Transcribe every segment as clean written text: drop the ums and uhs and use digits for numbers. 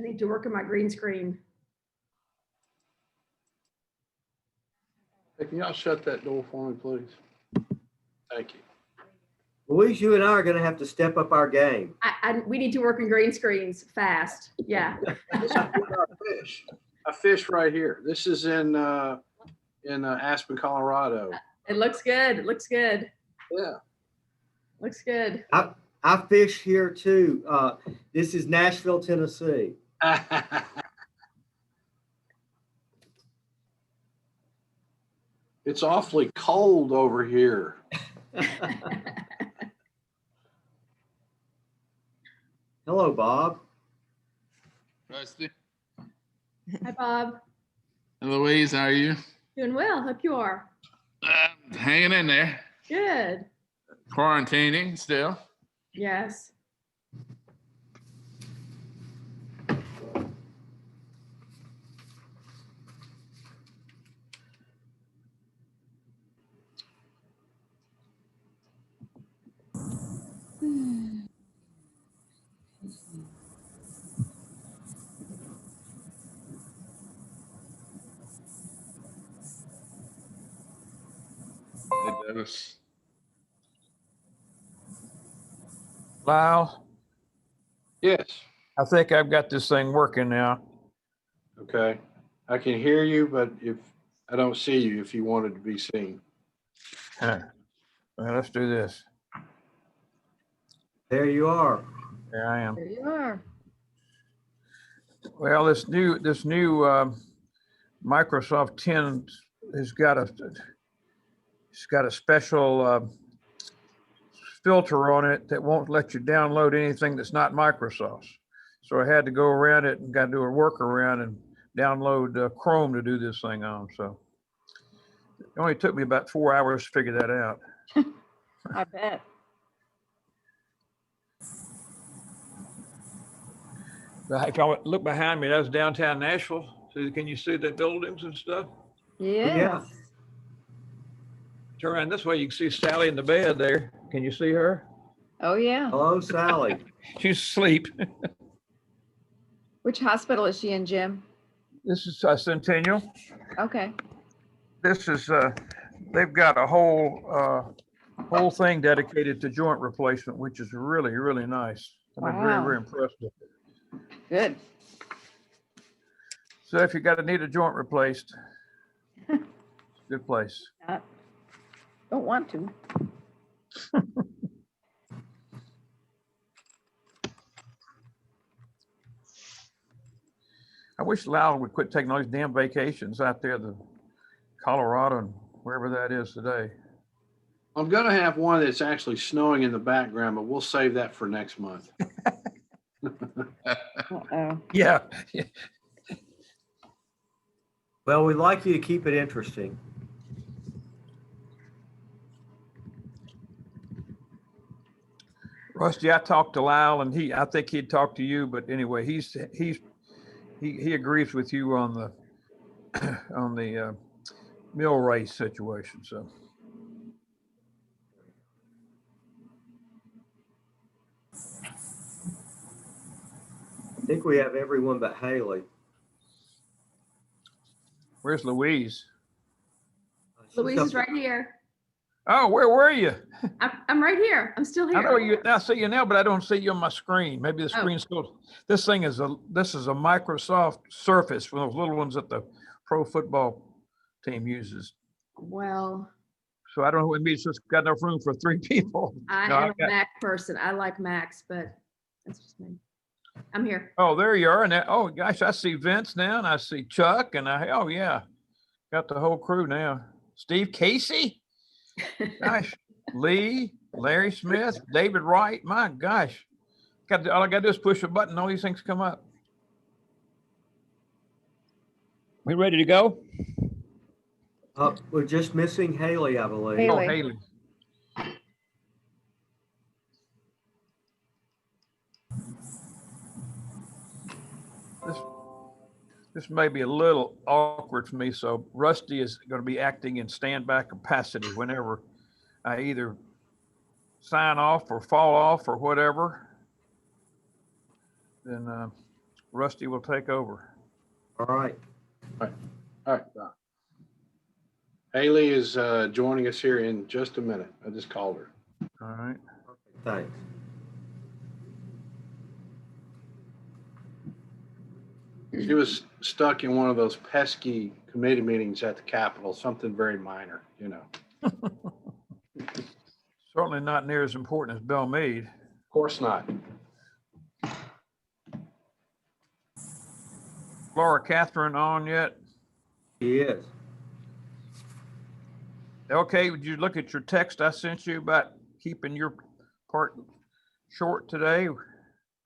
I need to work on my green screen. Hey, can y'all shut that door for me, please? Thank you. Louise, you and I are going to have to step up our game. We need to work on green screens fast. Yeah. This is where I fish right here. This is in Aspen, Colorado. It looks good. It looks good. Yeah. Looks good. I fish here too. This is Nashville, Tennessee. It's awfully cold over here. Hello, Bob. Rusty. Hi, Bob. Louise, how are you? Doing well. Hope you are. Hanging in there. Good. Quarantining still. Yes. It does. Lyle, Yes. I think I've got this thing working now. Okay. I can hear you, but if I don't see you, if you wanted to be seen. Well, let's do this. There you are. There I am. There you are. Well, this new Microsoft 10 has got a special filter on it that won't let you download anything that's not Microsoft. So I had to go around it and got to do a workaround and download Chrome to do this thing on. So it only took me about 4 hours to figure that out. I bet. If I look behind me, that's downtown Nashville. So can you see the buildings and stuff? Yes. Yeah. Turn around this way, you can see Sally in the bed there. Can you see her? Oh, yeah. Hello, Sally. She's asleep. Which hospital is she in, Jim? This is Centennial. Okay. This is, they've got a whole thing dedicated to joint replacement, which is really, really nice. I've been very, Wow. very impressed with it. Good. So if you need a joint replaced, good place. Don't want to. I wish Lyle would quit taking all these damn vacations out there, the Colorado and wherever that is today. I'm going to have one that's actually snowing in the background, but we'll save that for next month. Uh-oh. Yeah. Well, we'd like you to keep it interesting. Rusty, I talked to Lyle and I think he'd talk to you, but anyway, he agrees with you on the mill race situation. So I think we have everyone but Haley. where's Louise? Louise is right here. Oh, where were you? I'm right here. I'm still here. I know you. I see you now, but I don't see you on my screen. Maybe the Oh. screen's still. This is a Microsoft Surface, one of those little ones that the pro football team uses. Well, So I don't know. Maybe it's just got enough room for 3 people. I No, am a Mac person. I like Macs, but that's just me. I'm here. Oh, there you are. And oh gosh, I see Vince now, and I see Chuck, and oh yeah, got the whole crew now. Steve Casey. Gosh, Lee, Larry Smith, David Wright. My gosh, all I got to do is push a button. All these things come up. We ready to go? We're just missing Haley, I believe. Haley. Oh, Haley. This may be a little awkward for me, so Rusty is going to be acting in standby capacity whenever I either sign off or fall off or whatever. Then Rusty will take over. All right. All right. Haley is joining us here in just a minute. I just called her. All right. Thanks. She was stuck in one of those pesky committee meetings at the Capitol, something very minor, you know. Certainly not near as important as Belle Meade. Of course not. Laura Catherine on yet? He is. Okay, would you look at your text I sent you about keeping your part short today?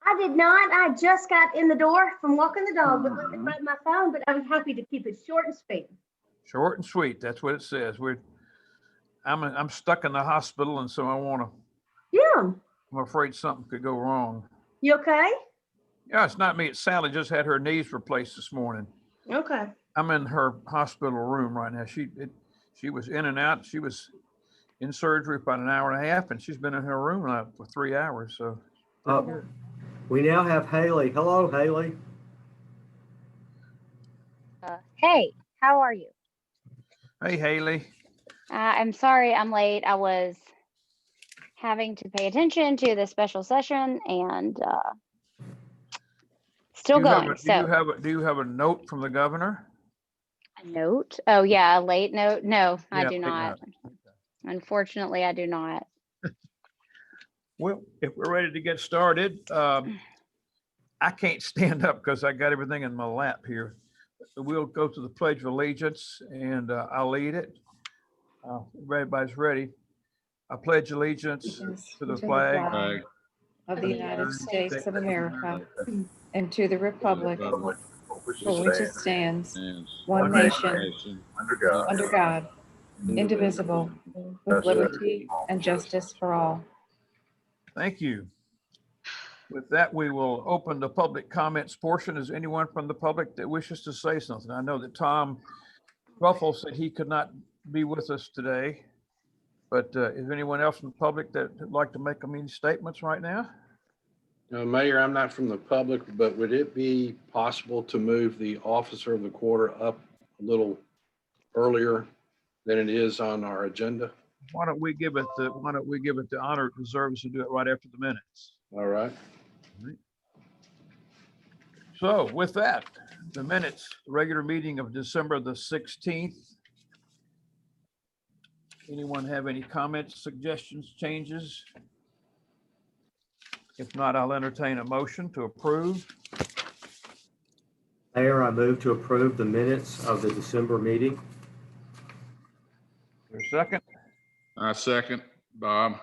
I did not. I just got in the door from walking the dog, but looking at my phone, but I was happy to keep it short and sweet. Short and sweet, that's what it says. I'm stuck in the hospital, and so Yeah. I'm afraid something could go wrong. You okay? Yeah, it's not me, it's Sally, just had her knees replaced this morning. Okay. I'm in her hospital room right now. She was in and out. She was in surgery for about an hour and a half, and she's been in her room now for 3 hours, so. We now have Haley. Hello, Haley. Hey, how are you? Hey, Haley. I'm sorry I'm late. I was having to pay attention to the special session and still going. Do you have a note from the governor? A note? Oh yeah, a late note? No, I Yeah, do late not. note. Unfortunately, I do not. Well, if we're ready to get started, I can't stand up because I got everything in my lap here. We'll go to the Pledge of Allegiance, and I'll lead it. Everybody's ready. I pledge allegiance to the flag Flag Of the United States of America America, and to the republic Republic for which it stands, stands one nation, nation, under God, indivisible, with liberty and justice for all. Thank you. With that, we will open the public comments portion. Is anyone from the public that wishes to say something? I know that Tom Ruffle said he could not be with us today, but is anyone else from the public that would like to make any statements right now? Mayor, I'm not from the public, but would it be possible to move the officer of the quarter up a little earlier than it is on our agenda? Why don't we give it the honor it deserves to do it right after the minutes? All right. So with that, the minutes, regular meeting of December the 16th. Anyone have any comments, suggestions, changes? If not, I'll entertain a motion to approve. Mayor, I move to approve the minutes of the December meeting. For a second, I second, Bob.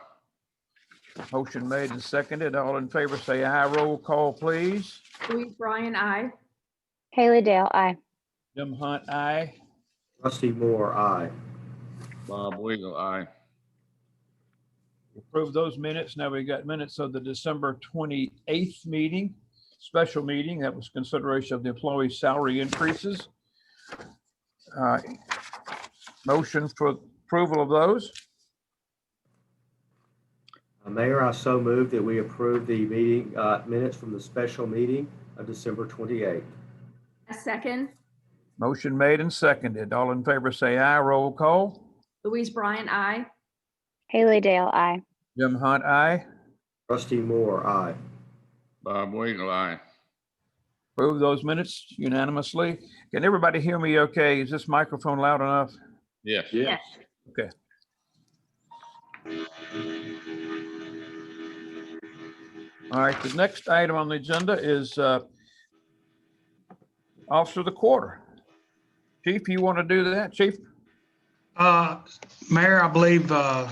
motion made and seconded. All in favor, say aye. Roll call, please. Louise Bryan, aye. Haley Dale, aye. Jim Hunt, aye. Rusty Moore, aye. Bob Wiggle, aye. Approve those minutes. Now we got minutes of the December 28th meeting, special meeting. That was consideration of the employee salary increases. Motion for approval of those. Mayor, I so move that we approve the meeting minutes from the special meeting of December 28th. A second. Motion made and seconded. All in favor, say aye. Roll call. Louise Bryan, aye. Haley Dale, aye. Jim Hunt, aye. Rusty Moore, aye. Bob Wiggle, aye. Approve those minutes unanimously. Can everybody hear me okay? Is this microphone loud enough? Yes. Yes. Okay. All right, the next item on the agenda is Officer of the Quarter. Chief, you want to do that, Chief? Mayor, I believe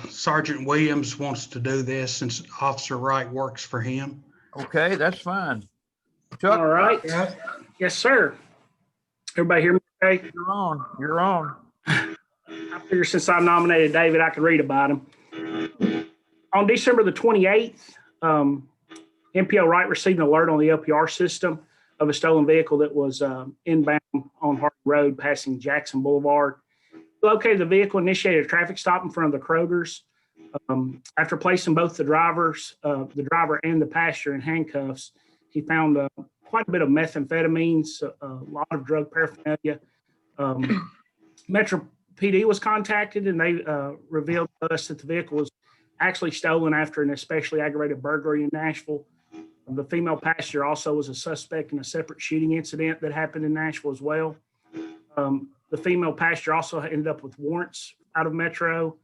Sergeant Williams wants to do this since Officer Wright works for him. Okay, that's fine. All Chuck, right. Yes, sir. Everybody hear me okay? you're on. You're on. I figure since I nominated David, I could read about him. On December the 28th, MPO Wright received an alert on the LPR system of a stolen vehicle that was inbound on Harding Road passing Jackson Boulevard. He located the vehicle, initiated a traffic stop in front of the Kroger's. After placing both the driver and the passenger in handcuffs, He found quite a bit of methamphetamines, a lot of drug paraphernalia. Metro PD was contacted, and they revealed to us that the vehicle was actually stolen after an especially aggravated burglary in Nashville. The female passenger also was a suspect in a separate shooting incident that happened in Nashville as well. The female passenger also ended up with warrants out of Metro.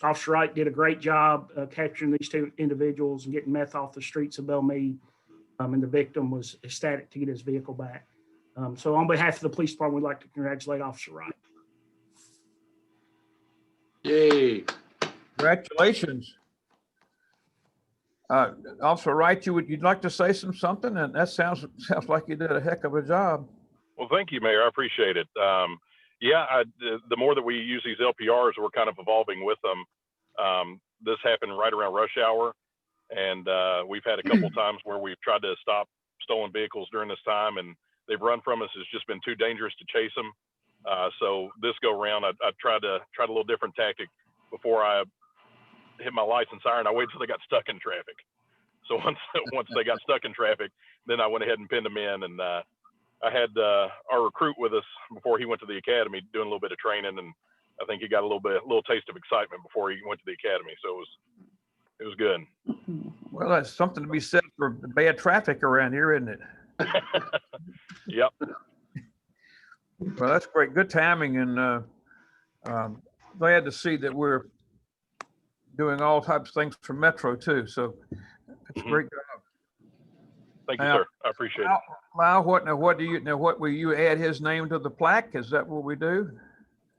Officer Wright did a great job capturing these two individuals and getting meth off the streets of Belle Meade. And the victim was ecstatic to get his vehicle back. So on behalf of the police department, we'd like to congratulate Officer Wright. Yay. Congratulations. Officer Wright, you'd like to say something? And that sounds like you did a heck of a job. Well, thank you, Mayor. I appreciate it. The more that we use these LPRs, we're kind of evolving with them. This happened right around rush hour, and we've had a couple times where we've tried to stop stolen vehicles during this time, and they've run from us. It's just been too dangerous to chase them. So this go round, I tried a little different tactic. Before I hit my license siren, I waited till they got stuck in traffic. So once they got stuck in traffic, then I went ahead and pinned them in, and I had our recruit with us before he went to the academy doing a little bit of training, and I think he got a little taste of excitement before he went to the academy. So it was good. Well, that's something to be said for bad traffic around here, isn't it? Yep. Well, that's great. Good timing, and glad to see that we're doing all types of things for Metro too. So it's a great job. Thank you, sir. I appreciate it. Lyle, what will you add his name to the plaque? Is that what we do?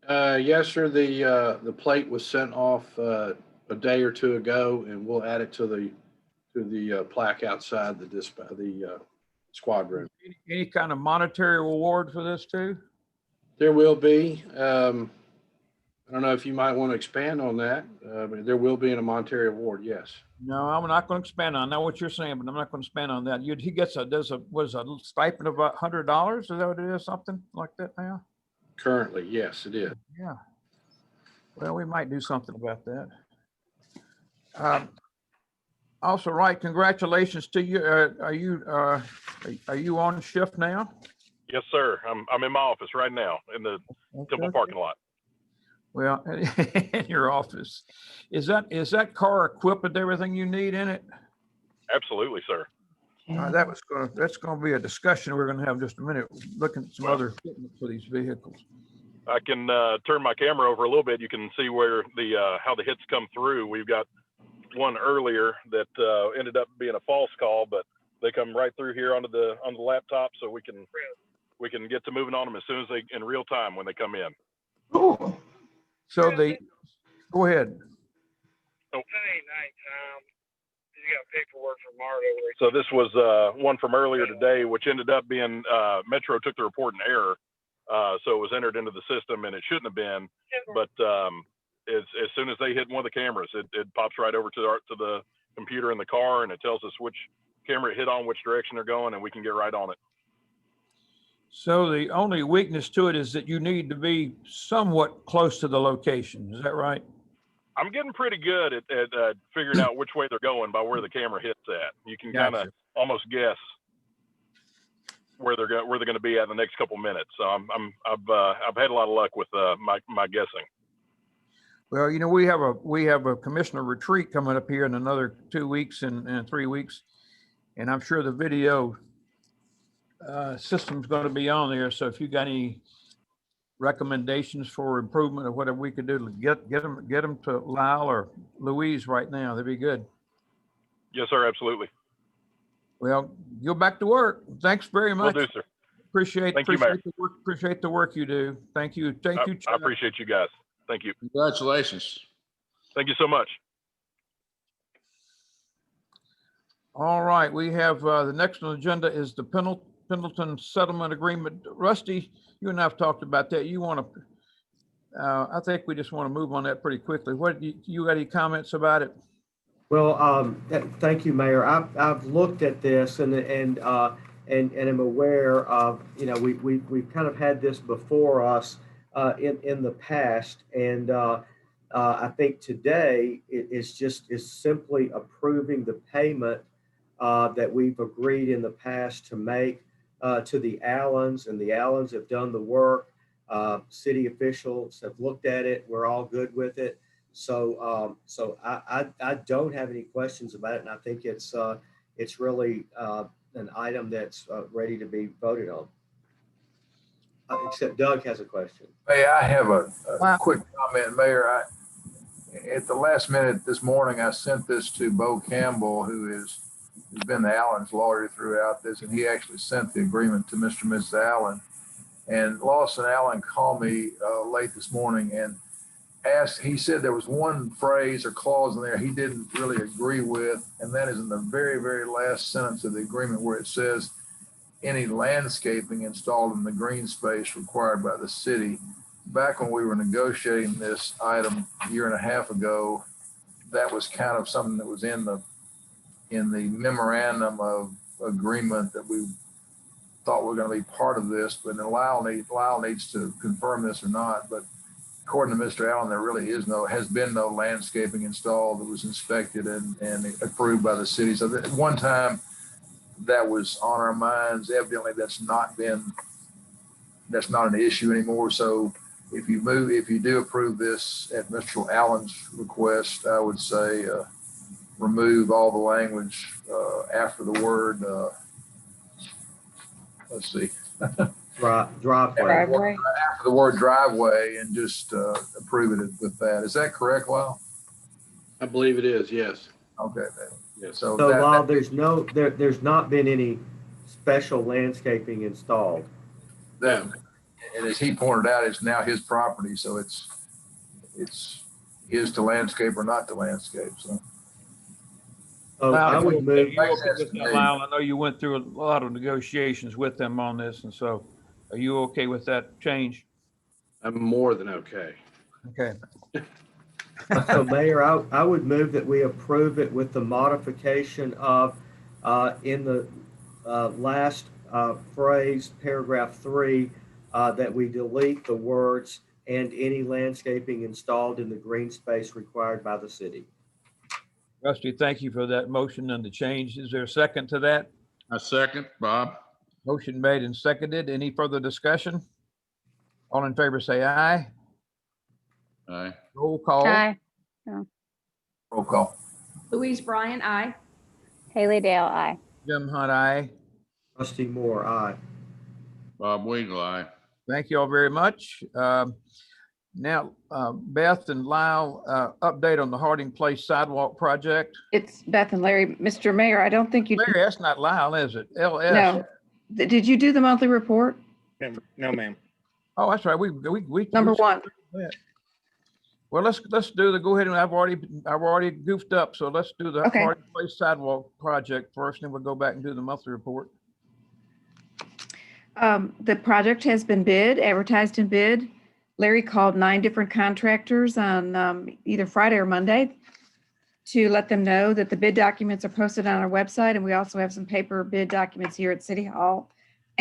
Yes, sir. The plate was sent off a day or two ago, and we'll add it to the plaque outside the squad room. Any kind of monetary reward for this too? There will be. I don't know if you might want to expand on that, but there will be a monetary award. Yes. No, I'm not going to expand on. I know what you're saying, but I'm not going to expand on that. He gets a stipend of about $100. Is that what it is? Something like that now? Currently, yes, it is. Yeah. Well, we might do something about that. Also, Wright, congratulations to you. Are you on shift now? Yes, sir. I'm in my office right now in the Temple parking lot. Well, in your office, is that car equipped with everything you need in it? Absolutely, sir. That's going to be a discussion we're going to have in just a minute. Looking at some other equipment for these vehicles. I can turn my camera over a little bit. You can see where how the hits come through. We've got one earlier that ended up being a false call, but they come right through here onto the laptop, so we can get to moving on them as soon as in real time when they come in. Cool. So go ahead. Oh. You got paperwork from Marta. So this was one from earlier today, which ended up being Metro took the report in error, so it was entered into the system, and it shouldn't have been. But as soon as they hit one of the cameras, it pops right over to the computer in the car, and it tells us which camera it hit on, which direction they're going, and we can get right on it. So the only weakness to it is that you need to be somewhat close to the location. Is that right? I'm getting pretty good at figuring out which way they're going by where the camera hits at. You can kind of almost guess where they're going to be at in the next couple minutes. So I've had a lot of luck with my guessing. Well, we have a commissioner retreat coming up here in another 2 weeks and 3 weeks, and I'm sure the video system's going to be on there. So if you got any recommendations for improvement or whatever we could do to get them to Lyle or Louise right now, that'd be good. Yes, sir. Absolutely. Well, go back to work. Thanks very much. Will do, sir. Appreciate the work you do. Thank you. Thank you. I appreciate you guys. Thank you. Congratulations. Thank you so much. All right, we have the next on the agenda is the Pendleton Settlement Agreement. Rusty, you and I have talked about that. You want to, I think we just want to move on that pretty quickly. What, you got any comments about it? Well, thank you, Mayor. I've looked at this and am aware of, we've kind of had this before us in the past, and I think today is simply approving the payment that we've agreed in the past to make to the Allens, and the Allens have done the work. City officials have looked at it. We're all good with it. So I don't have any questions about it, and I think it's really an item that's ready to be voted on. Except Doug has a question. Hey, I have a quick comment, Mayor. At the last minute this morning, I sent this to Bo Campbell, who's been the Allen's lawyer throughout this, and he actually sent the agreement to Mr. and Mrs. Allen. And Lawson Allen called me late this morning and asked, he said there was one phrase or clause in there he didn't really agree with, and that is in the very, very last sentence of the agreement where it says, any landscaping installed in the green space required by the city. Back when we were negotiating this item a year and a half ago, that was kind of something that was in the memorandum of agreement that we thought were going to be part of this, but Lyle needs to confirm this or not. But according to Mr. Allen, there really has been no landscaping installed that was inspected and approved by the city. So at one time that was on our minds. Evidently that's not an issue anymore. So if you do approve this at Mr. Allen's request, I would say remove all the language after the word, let's see. Driveway. After the word driveway, and just approve it with that. Is that correct, Lyle? I believe it is, yes. Okay. Yes. So Lyle, there's not been any special landscaping installed. And as he pointed out, it's now his property, so it's his to landscape or not to landscape. So I would move. Lyle, I know you went through a lot of negotiations with them on this, and so are you okay with that change? I'm more than okay. Okay. So Mayor, I would move that we approve it with the modification of in the last phrase, paragraph 3, that we delete the words "and any landscaping installed in the green space required by the city." Rusty, thank you for that motion and the change. Is there a second to that? I second, Bob. Motion made and seconded. Any further discussion? All in favor say aye. Aye. Roll call. Aye. roll call. Louise Bryant, aye. Haley Dale, aye. Jim Hunt, aye. Rusty Moore, aye. Bob Weigel, aye. Thank you all very much. Now, Beth and Lyle, update on the Harding Place sidewalk project. It's Beth and Larry. Mr. Mayor, I don't think you. Larry, that's not Lyle, is it? LS. No. Did you do the monthly report? No, ma'am. Oh, that's right. We Number one. Well, let's go ahead and I've already goofed up. So let's do the Okay. Harding Place sidewalk project first, and then we'll go back and do the monthly report. The project has been advertised and bid. Larry called 9 different contractors on either Friday or Monday to let them know that the bid documents are posted on our website. And we also have some paper bid documents here at City Hall,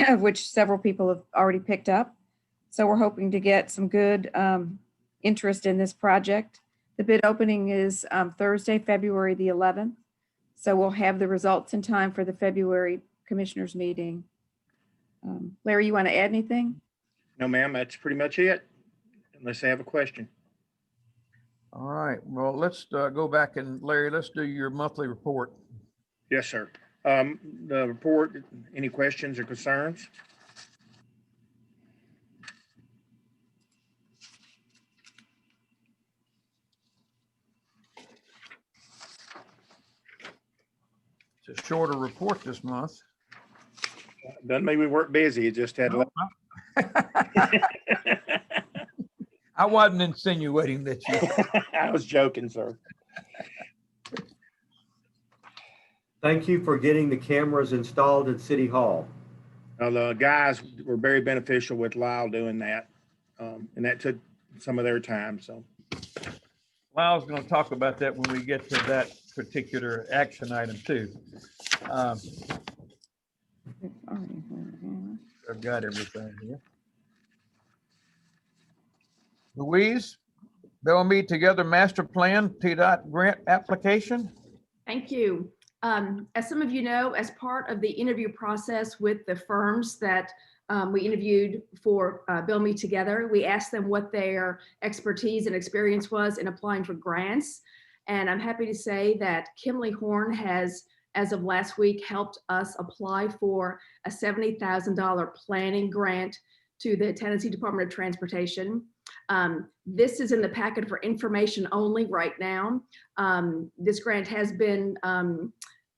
of which several people have already picked up. So we're hoping to get some good interest in this project. The bid opening is Thursday, February the 11th. So we'll have the results in time for the February commissioners meeting. Larry, you want to add anything? No, ma'am. That's pretty much it. Unless I have a question. All right. Well, let's go back and Larry, let's do your monthly report. Yes, sir. The report, any questions or concerns? It's a shorter report this month. Doesn't mean we weren't busy. It just had. I wasn't insinuating that you. I was joking, sir. Thank you for getting the cameras installed at City Hall. The guys were very beneficial with Lyle doing that. And that took some of their time, so. Lyle's going to talk about that when we get to that particular action item too. I've got everything here. Louise, Belle Meade Together Master Plan, TDOT grant application. Thank you. As some of you know, as part of the interview process with the firms that we interviewed for Belle Meade Together, we asked them what their expertise and experience was in applying for grants. And I'm happy to say that Kimley Horn has, as of last week, helped us apply for a $70,000 planning grant to the Tennessee Department of Transportation. This is in the packet for information only right now. This grant has been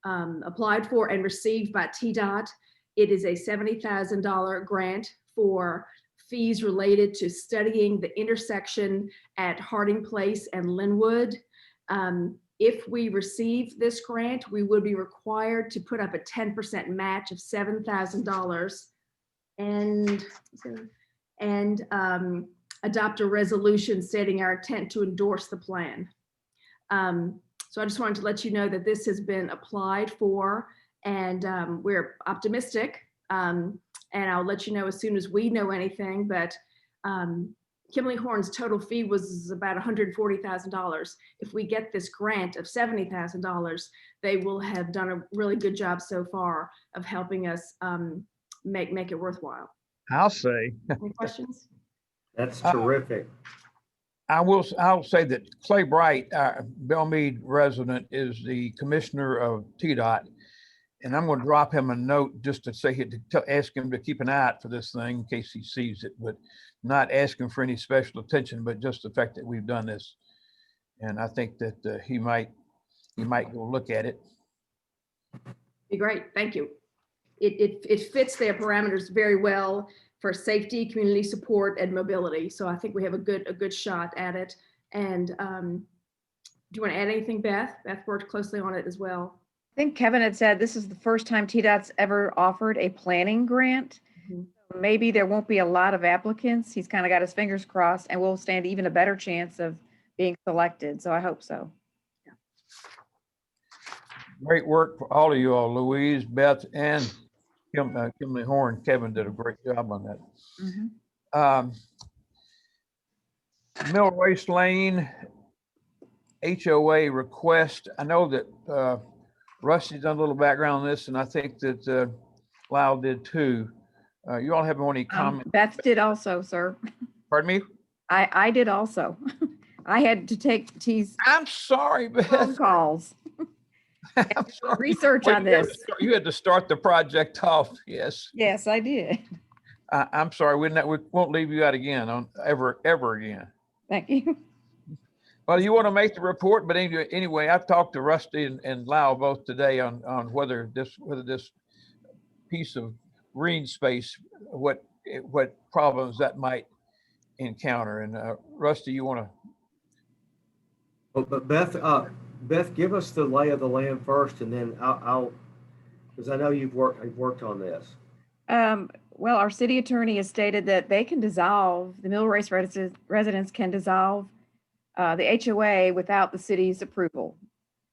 applied for and received by TDOT. It is a $70,000 grant for fees related to studying the intersection at Harding Place and Linwood. If we receive this grant, we would be required to put up a 10% match of $7,000 and adopt a resolution stating our intent to endorse the plan. So I just wanted to let you know that this has been applied for, and we're optimistic. And I'll let you know as soon as we know anything, but Kimley Horn's total fee was about $140,000. If we get this grant of $70,000, they will have done a really good job so far of helping us make it worthwhile. I'll say. Any questions? That's terrific. I'll say that Clay Bright, Belle Meade resident, is the commissioner of TDOT. And I'm going to drop him a note just to say, ask him to keep an eye out for this thing in case he sees it, but not asking for any special attention, but just the fact that we've done this. And I think that he might go look at it. Be great. Thank you. It fits their parameters very well for safety, community support, and mobility. So I think we have a good shot at it. And do you want to add anything, Beth? Beth worked closely on it as well. I think Kevin had said this is the first time TDOT's ever offered a planning grant. Mm-hmm. Maybe there won't be a lot of applicants. He's kind of got his fingers crossed, and we'll stand even a better chance of being selected. So I hope so. Yeah. Great work for all of you all, Louise, Beth, and Kimley Horn. Kevin did a great job on that. Mm-hmm. Mill Race Lane HOA request. I know that Rusty's done a little background on this, and I think that Lyle did too. You all have any comments? Beth did also, sir. Pardon me? I did also. I had to take T's. I'm sorry, Beth. Phone calls. I'm sorry. Research on this. You had to start the project off. Yes. Yes, I did. I'm sorry. We won't leave you out again ever again. Thank you. Well, you want to make the report, but anyway, I've talked to Rusty and Lyle both today on whether this piece of green space, what problems that might encounter. And Rusty, you want to? But Beth, give us the lay of the land first, and then I'll because I know you've worked on this. Well, our city attorney has stated that they can dissolve, the Mill Race residents can dissolve the HOA without the city's approval.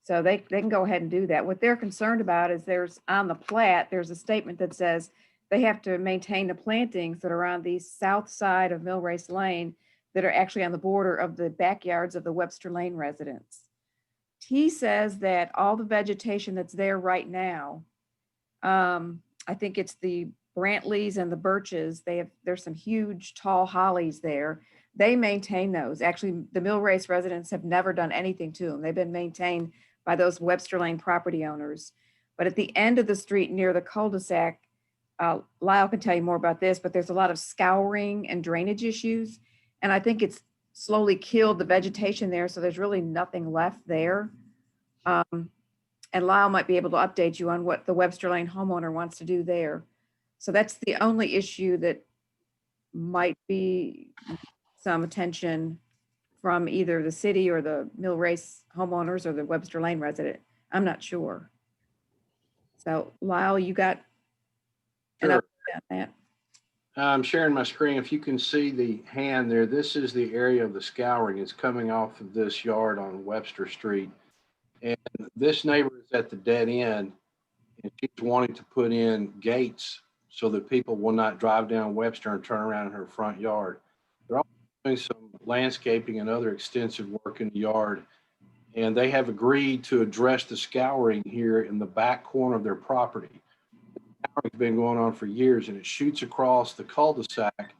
So they can go ahead and do that. What they're concerned about is on the plat, there's a statement that says they have to maintain the plantings that are on the south side of Mill Race Lane that are actually on the border of the backyards of the Webster Lane residents. He says that all the vegetation that's there right now, I think it's the Brantleys and the birches, there's some huge tall hollies there. They maintain those. Actually, the Mill Race residents have never done anything to them. They've been maintained by those Webster Lane property owners. But at the end of the street near the cul-de-sac, Lyle can tell you more about this, but there's a lot of scouring and drainage issues. And I think it's slowly killed the vegetation there. So there's really nothing left there. And Lyle might be able to update you on what the Webster Lane homeowner wants to do there. So that's the only issue that might be some attention from either the city or the Mill Race homeowners or the Webster Lane resident. I'm not sure. So Lyle, you got an update on that? I'm sharing my screen. If you can see the hand there, this is the area of the scouring. It's coming off of this yard on Webster Street. And this neighbor is at the dead end, and she's wanting to put in gates so that people will not drive down Webster and turn around in her front yard. They're also doing some landscaping and other extensive work in the yard. and they have agreed to address the scouring here in the back corner of their property. It's been going on for years, and it shoots across the cul-de-sac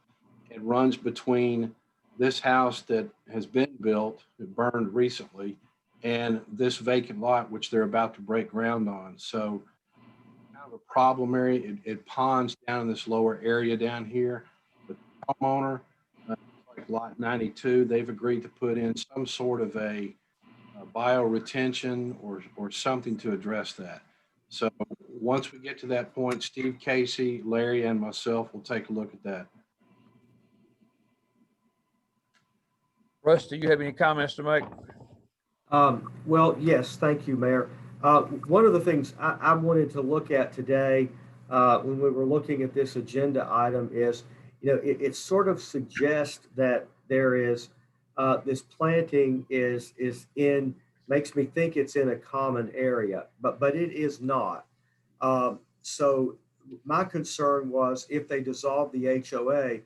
and runs between this house that has been built, it burned recently, and this vacant lot, which they're about to break ground on. So kind of a problem area. It ponds down in this lower area down here. The homeowner, like lot 92, they've agreed to put in some sort of a bioretention or something to address that. So once we get to that point, Steve Casey, Larry, and myself will take a look at that. Russ, do you have any comments to make? Well, yes, thank you, Mayor. One of the things I wanted to look at today when we were looking at this agenda item is, it sort of suggests that there is this planting is in, makes me think it's in a common area, but it is not. So my concern was if they dissolve the HOA,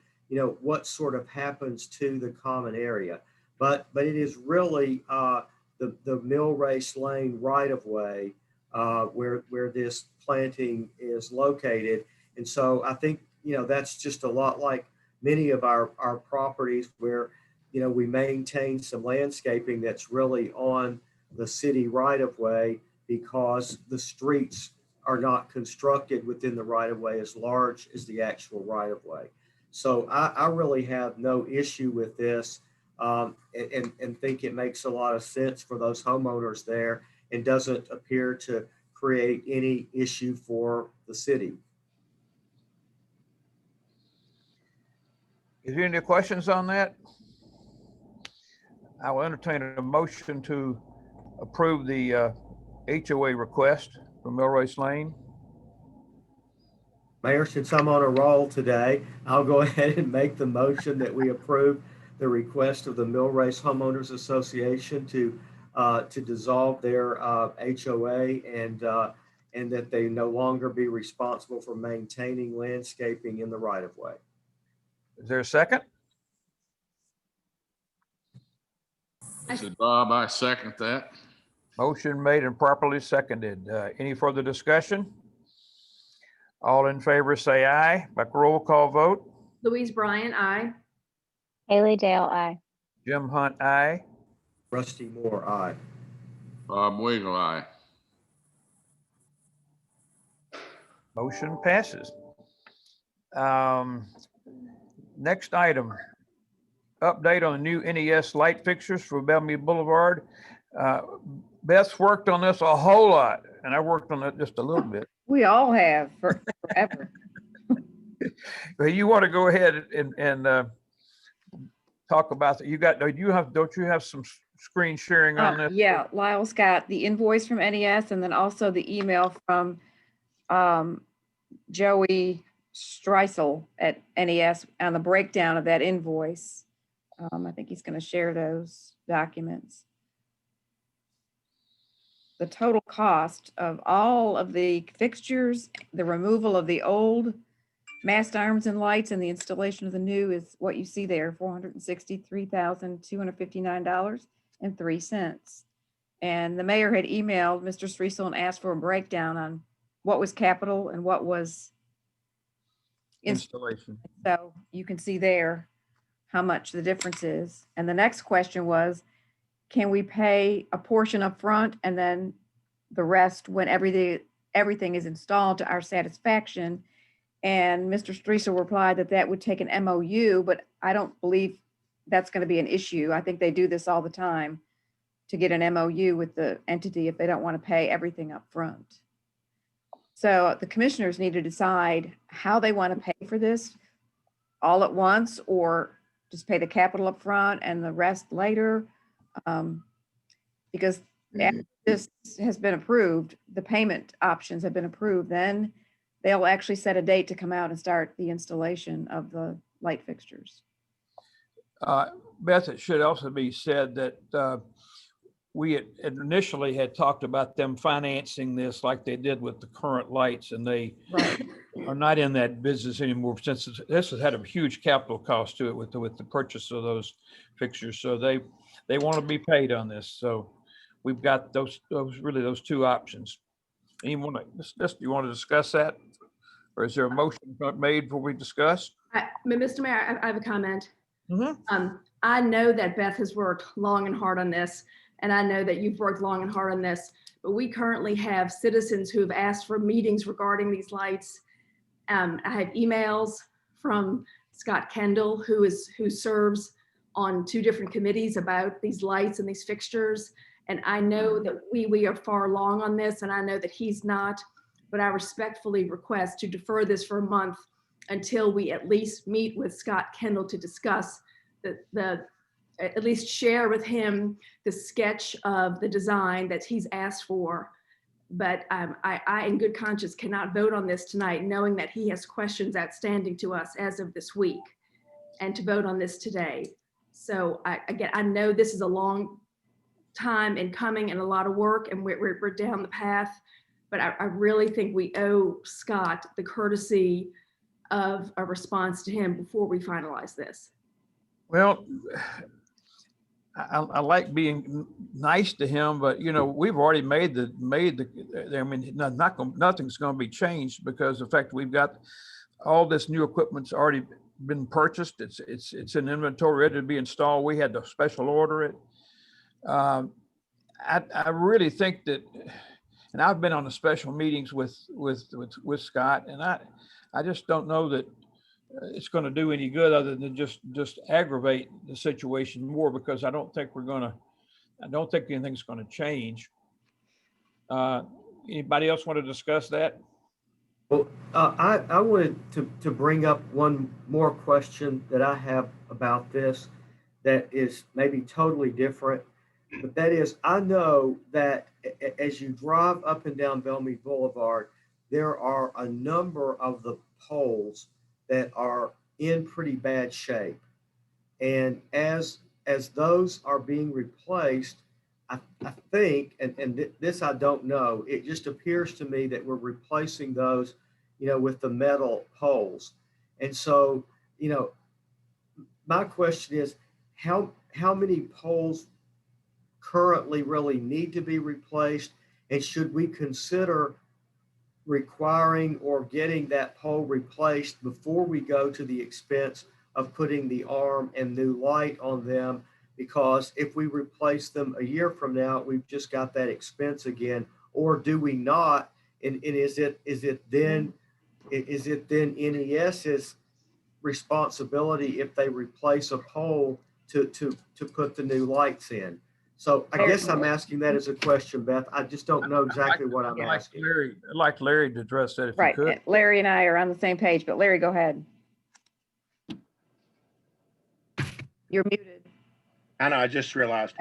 what sort of happens to the common area. But it is really the Mill Race Lane right of way where this planting is located. And so I think, that's just a lot like many of our properties where, we maintain some landscaping that's really on the city right of way because the streets are not constructed within the right of way as large as the actual right of way. So I really have no issue with this. And think it makes a lot of sense for those homeowners there and doesn't appear to create any issue for the city. Is there any questions on that? I will entertain a motion to approve the HOA request for Millrace Lane. Mayor, since I'm on a roll today, I'll go ahead and make the motion that we approve the request of the Mill Race Homeowners Association to dissolve their HOA and that they no longer be responsible for maintaining landscaping in the right of way. Is there a second? This is Bob. I second that. Motion made and properly seconded. Any further discussion? All in favor say aye. By roll call vote. Louise Bryan, aye. Haley Dale, aye. Jim Hunt, aye. Rusty Moore, aye. Bob Weigel, aye. Motion passes. Next item, update on the new NES light fixtures for Belle Meade Boulevard. Beth's worked on this a whole lot, and I worked on it just a little bit. We all have forever. But you want to go ahead and talk about that? Don't you have some screen sharing on this? Yeah, Lyle's got the invoice from NES and then also the email from Joey Streisel at NES on the breakdown of that invoice. I think he's going to share those documents. The total cost of all of the fixtures, the removal of the old mast arms and lights and the installation of the new is what you see there, $463,259.03. And the mayor had emailed Mr. Streisel and asked for a breakdown on what was capital and what was Installation. So you can see there how much the difference is. And the next question was, can we pay a portion up front and then the rest when everything is installed to our satisfaction? And Mr. Streisel replied that would take an MOU, but I don't believe that's going to be an issue. I think they do this all the time to get an MOU with the entity if they don't want to pay everything up front. So the commissioners need to decide how they want to pay for this all at once or just pay the capital up front and the rest later. Because after this has been approved, the payment options have been approved, then they'll actually set a date to come out and start the installation of the light fixtures. Beth, it should also be said that we had initially had talked about them financing this like they did with the current lights, and they are not in that business anymore since this has had a huge capital cost to it with the purchase of those fixtures. So they want to be paid on this. So we've got those two options. Anyone, you want to discuss that? Or is there a motion made before we discuss? Mr. Mayor, I have a comment. Mm-hmm. I know that Beth has worked long and hard on this, and I know that you've worked long and hard on this, but we currently have citizens who have asked for meetings regarding these lights. I have emails from Scott Kendall, who serves on 2 different committees about these lights and these fixtures. And I know that we are far along on this, and I know that he's not, but I respectfully request to defer this for a month until we at least meet with Scott Kendall to discuss at least share with him the sketch of the design that he's asked for. But I, in good conscience, cannot vote on this tonight, knowing that he has questions outstanding to us as of this week, and to vote on this today. So again, I know this is a long time in coming and a lot of work, and we're down the path, but I really think we owe Scott the courtesy of a response to him before we finalize this. Well, I like being nice to him, but we've already made the. I mean, nothing's going to be changed because of the fact we've got all this new equipment's already been purchased. It's in inventory, ready to be installed. We had to special order it. I really think that, and I've been on the special meetings with Scott, and I just don't know that it's going to do any good other than just aggravate the situation more, because I don't think anything's going to change. Anybody else want to discuss that? Well, I wanted to bring up one more question that I have about this that is maybe totally different, but that is, I know that as you drive up and down Belle Meade Boulevard, there are a number of the poles that are in pretty bad shape. And as those are being replaced, I think, and this I don't know, it just appears to me that we're replacing those, with the metal poles. And so, my question is, how many poles currently really need to be replaced? And should we consider requiring or getting that pole replaced before we go to the expense of putting the arm and new light on them? Because if we replace them a year from now, we've just got that expense again. Or do we not? And is it then NES's responsibility if they replace a pole to put the new lights in? So I guess I'm asking that as a question, Beth. I just don't know exactly what I'm asking. I'd like Larry to address that if you could. Right. Larry and I are on the same page, but Larry, go ahead. You're muted. I know, I just realized.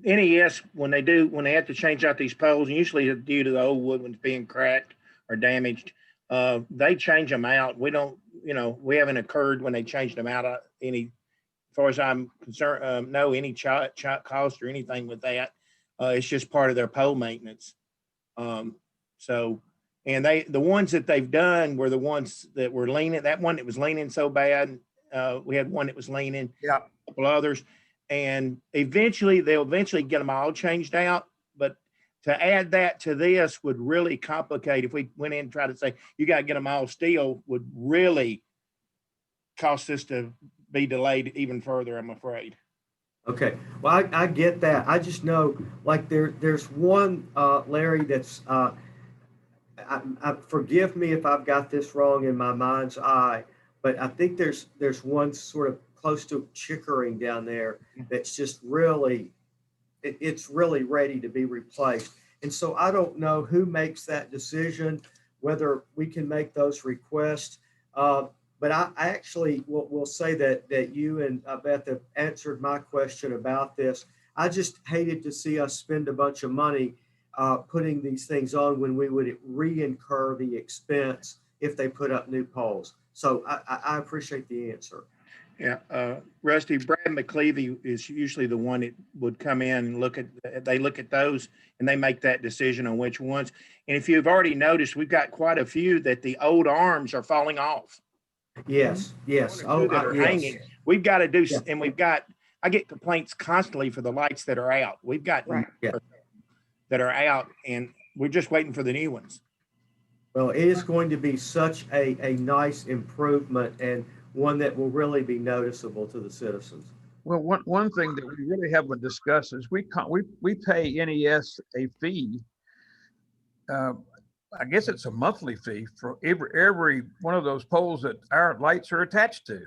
NES, when they have to change out these poles, and usually due to the old wood ones being cracked or damaged, they change them out. We don't, we haven't occurred when they changed them out any, as far as I'm concerned, no any cost or anything with that. It's just part of their pole maintenance. So, and the ones that they've done were the ones that were leaning. That one that was leaning so bad, we had one that was leaning. Yeah. A couple others, and they'll eventually get them all changed out. But to add that to this would really complicate. If we went in and tried to say you got to get them all steel, would really cost us to be delayed even further, I'm afraid. Okay, well, I get that. I just know, like, there's one, Larry, that's, forgive me if I've got this wrong in my mind's eye, but I think there's one sort of close to Chickering down there that's just really, it's really ready to be replaced. And so I don't know who makes that decision, whether we can make those requests. But I actually will say that you and Beth have answered my question about this. I just hated to see us spend a bunch of money putting these things on when we would re-incur the expense if they put up new poles. So I appreciate the answer. Yeah, Rusty, Brad McClevey is usually the one that would come in and look at those, and they make that decision on which ones. And if you've already noticed, we've got quite a few that the old arms are falling off. Yes. Hanging. We've got to do, and we've got I get complaints constantly for the lights that are out. We've got Right. Yeah. that are out, and we're just waiting for the new ones. Well, it is going to be such a nice improvement and one that will really be noticeable to the citizens. Well, one thing that we really haven't discussed is we pay NES a fee. I guess it's a monthly fee for every one of those poles that our lights are attached to,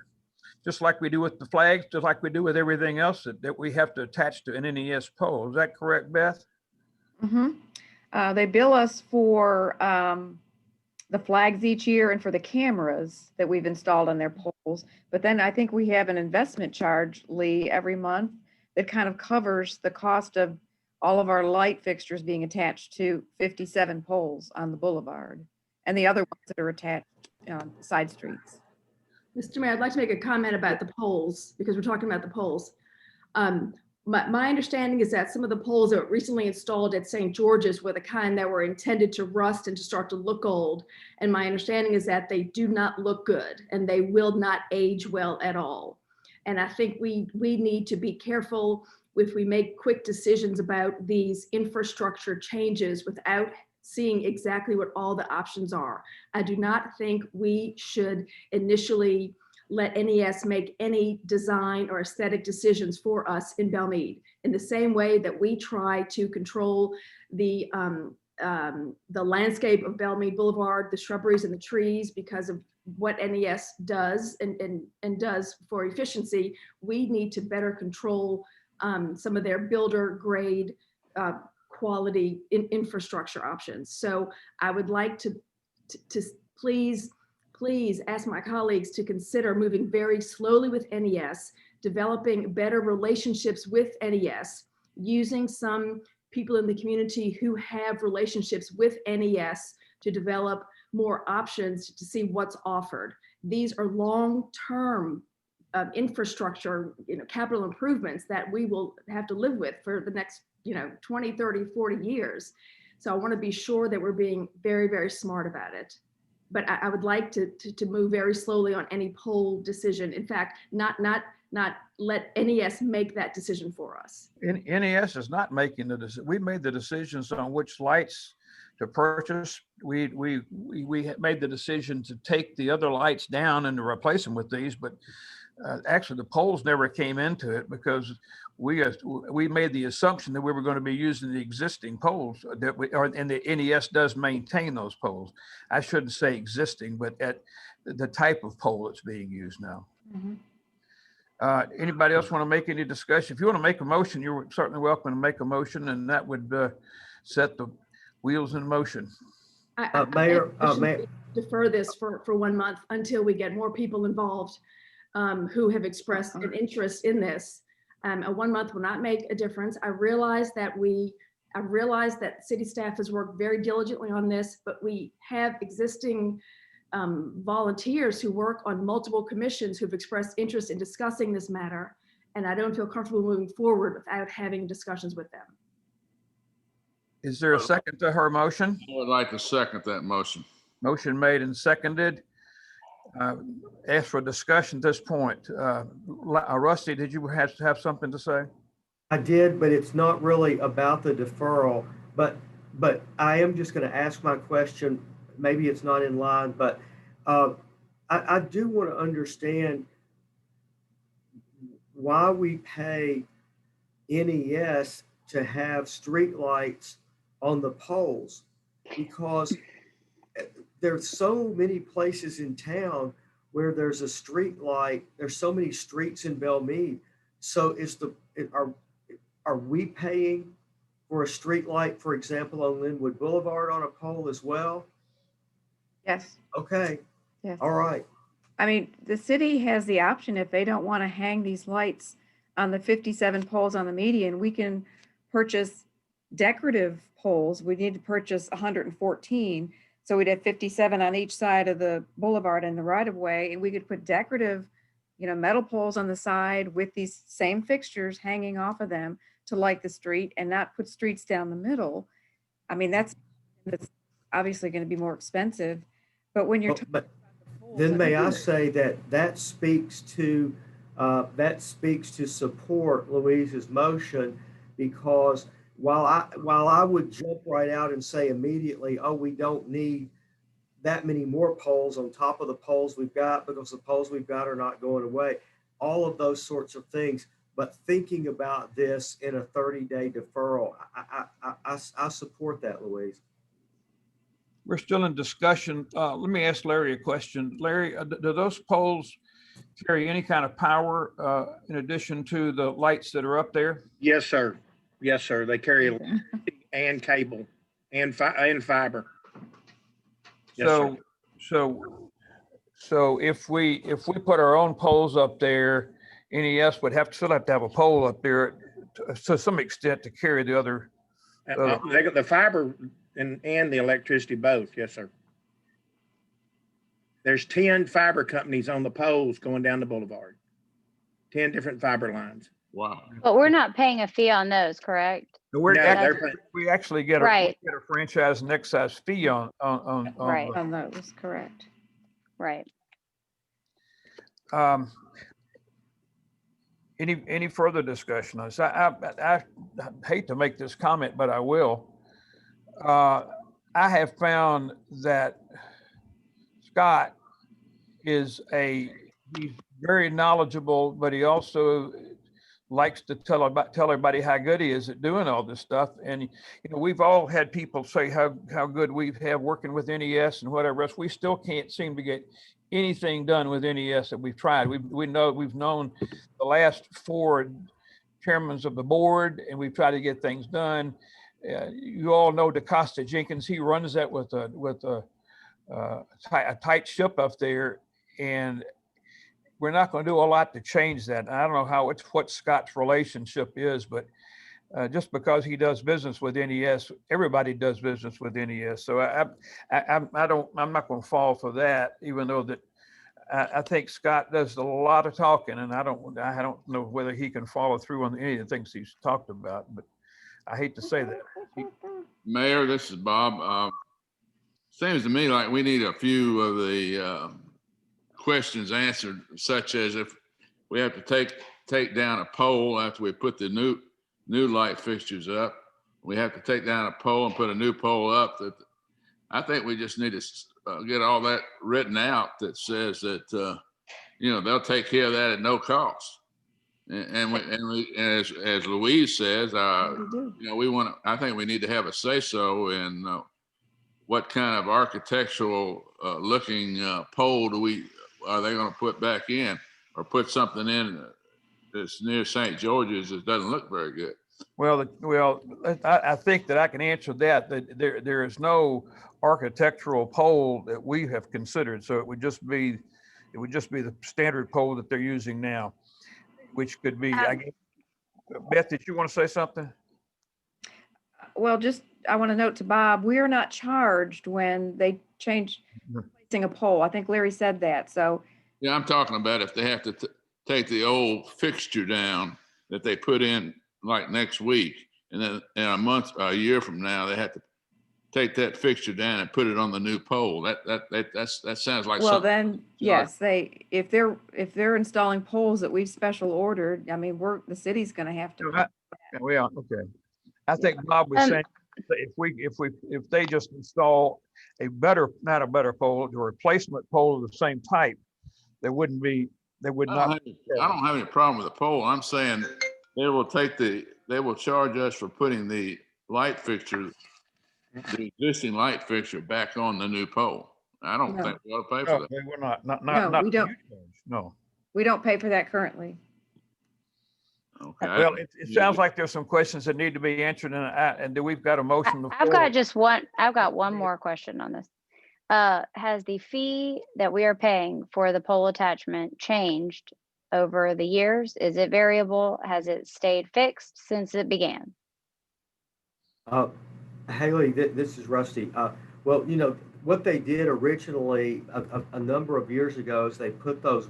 just like we do with the flags, just like we do with everything else that we have to attach to an NES pole. Is that correct, Beth? Mm-hmm. They bill us for the flags each year and for the cameras that we've installed on their poles. But then I think we have an investment charge, Lee, every month that kind of covers the cost of all of our light fixtures being attached to 57 poles on the boulevard and the other ones that are attached on side streets. Mr. Mayor, I'd like to make a comment about the poles because we're talking about the poles. My understanding is that some of the poles that were recently installed at St. George's were the kind that were intended to rust and to start to look old. And my understanding is that they do not look good and they will not age well at all. And I think we need to be careful if we make quick decisions about these infrastructure changes without seeing exactly what all the options are. I do not think we should initially let NES make any design or aesthetic decisions for us in Belle Meade. In the same way that we try to control the landscape of Belle Meade Boulevard, the shrubberies and the trees because of what NES does and does for efficiency, we need to better control some of their builder grade quality infrastructure options. So I would like to please ask my colleagues to consider moving very slowly with NES, developing better relationships with NES, using some people in the community who have relationships with NES to develop more options to see what's offered. These are long-term infrastructure, capital improvements that we will have to live with for the next 20, 30, 40 years. So I want to be sure that we're being very, very smart about it. But I would like to move very slowly on any poll decision. In fact, not let NES make that decision for us. NES is not making the decision. We made the decisions on which lights to purchase. We made the decision to take the other lights down and to replace them with these, but actually the poles never came into it because we made the assumption that we were going to be using the existing poles and the NES does maintain those poles. I shouldn't say existing, but at the type of pole that's being used now. Mm-hmm. Anybody else want to make any discussion? If you want to make a motion, you're certainly welcome to make a motion, and that would set the wheels in motion. Mayor, defer this for 1 month until we get more people involved who have expressed an interest in this. A 1 month will not make a difference. I realize that city staff has worked very diligently on this, but we have existing volunteers who work on multiple commissions who've expressed interest in discussing this matter. And I don't feel comfortable moving forward without having discussions with them. Is there a second to her motion? I would like to second that motion. Motion made and seconded. Ask for discussion at this point. Rusty, did you have something to say? I did, but it's not really about the deferral, but I am just going to ask my question. Maybe it's not in line, but I do want to understand why we pay NES to have street lights on the poles, because there's so many places in town where there's a street light. There's so many streets in Belle Meade. So are we paying for a street light, for example, on Linwood Boulevard on a pole as well? Yes. Okay. Yes. All right. I mean, the city has the option, if they don't want to hang these lights on the 57 poles on the median, we can purchase decorative poles. We need to purchase 114. So we'd have 57 on each side of the boulevard and the right of way. And we could put decorative, metal poles on the side with these same fixtures hanging off of them to light the street and not put streets down the middle. I mean, that's obviously going to be more expensive. But when you're then may I say that speaks to that speaks to support Louise's motion, because while I would jump right out and say immediately, oh, we don't need that many more poles on top of the poles we've got because the poles we've got are not going away, all of those sorts of things. But thinking about this in a 30-day deferral, I support that, Louise. We're still in discussion. Let me ask Larry a question. Larry, do those poles carry any kind of power in addition to the lights that are up there? Yes, sir. Yes, sir. They carry electricity and cable and fiber. Yes, So, so if we put our own poles up there, NES would still have to have a pole up there to some extent to carry the other. They got the fiber and the electricity both. Yes, sir. There's 10 fiber companies on the poles going down the boulevard. 10 different fiber lines. Wow. But we're not paying a fee on those, correct? We actually get Right. a franchise and excise fee on Right. On those, correct. Right. Any further discussion on this? I hate to make this comment, but I will. I have found that Scott he's very knowledgeable, but he also likes to tell everybody how good he is at doing all this stuff. And we've all had people say how good we have working with NES and whatever else. We still can't seem to get anything done with NES that we've tried. We've known the last 4 chairmen of the board, and we've tried to get things done. You all know DeCosta Jenkins. He runs that with a tight ship up there, and we're not going to do a lot to change that. I don't know what Scott's relationship is, but just because he does business with NES, everybody does business with NES. So I'm not going to fall for that, even though that I think Scott does a lot of talking, and I don't know whether he can follow through on any of the things he's talked about, but I hate to say that. Mayor, this is Bob. Seems to me like we need a few of the questions answered, such as if we have to take down a pole after we put the new light fixtures up, we have to take down a pole and put a new pole up. That I think we just need to get all that written out that says that they'll take care of that at no cost. And as Louise says, I think we need to have a say so in what kind of architectural looking pole are they going to put back in, or put something in that's near St. George's that doesn't look very good. Well, I think that I can answer that. That there is no architectural pole that we have considered, so it would just be the standard pole that they're using now, which could be. Beth, did you want to say something? Well, I want to note to Bob, we are not charged when they change placing a pole. I think Larry said that. So yeah, I'm talking about if they have to take the old fixture down that they put in like next week, and then in a year from now, they have to take that fixture down and put it on the new pole. That sounds like well, something. then yes, if they're installing poles that we've special ordered, I mean, the city's going to have to. Okay. I think Bob was saying if they just install not a better pole, a replacement pole of the same type, they would not. I don't have any problem with the pole. I'm saying they will charge us for putting the light fixture, the existing light fixture, back on the new pole. I don't think we ought to pay for that. We're not. No, we don't. No. We don't pay for that currently. Okay. Well, it sounds like there's some questions that need to be answered, and we've got a motion. I've got one more question on this. Has the fee that we are paying for the pole attachment changed over the years? Is it variable? Has it stayed fixed since it began? Haley, this is Rusty. Well, what they did originally a number of years ago is they put those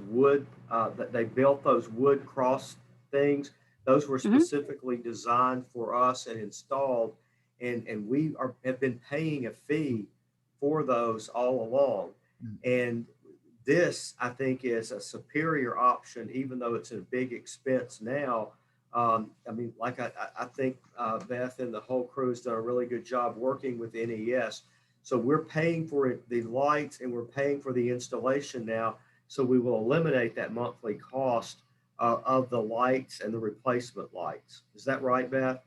they built those wood cross things. Those were specifically designed for us and installed, and we have been paying a fee for those all along. And this, I think, is a superior option, even though it's a big expense now. I mean, like I think Beth and the whole crew has done a really good job working with NES. So we're paying for it, the lights, and we're paying for the installation now. So we will eliminate that monthly cost of the lights and the replacement lights. Is that right, Beth?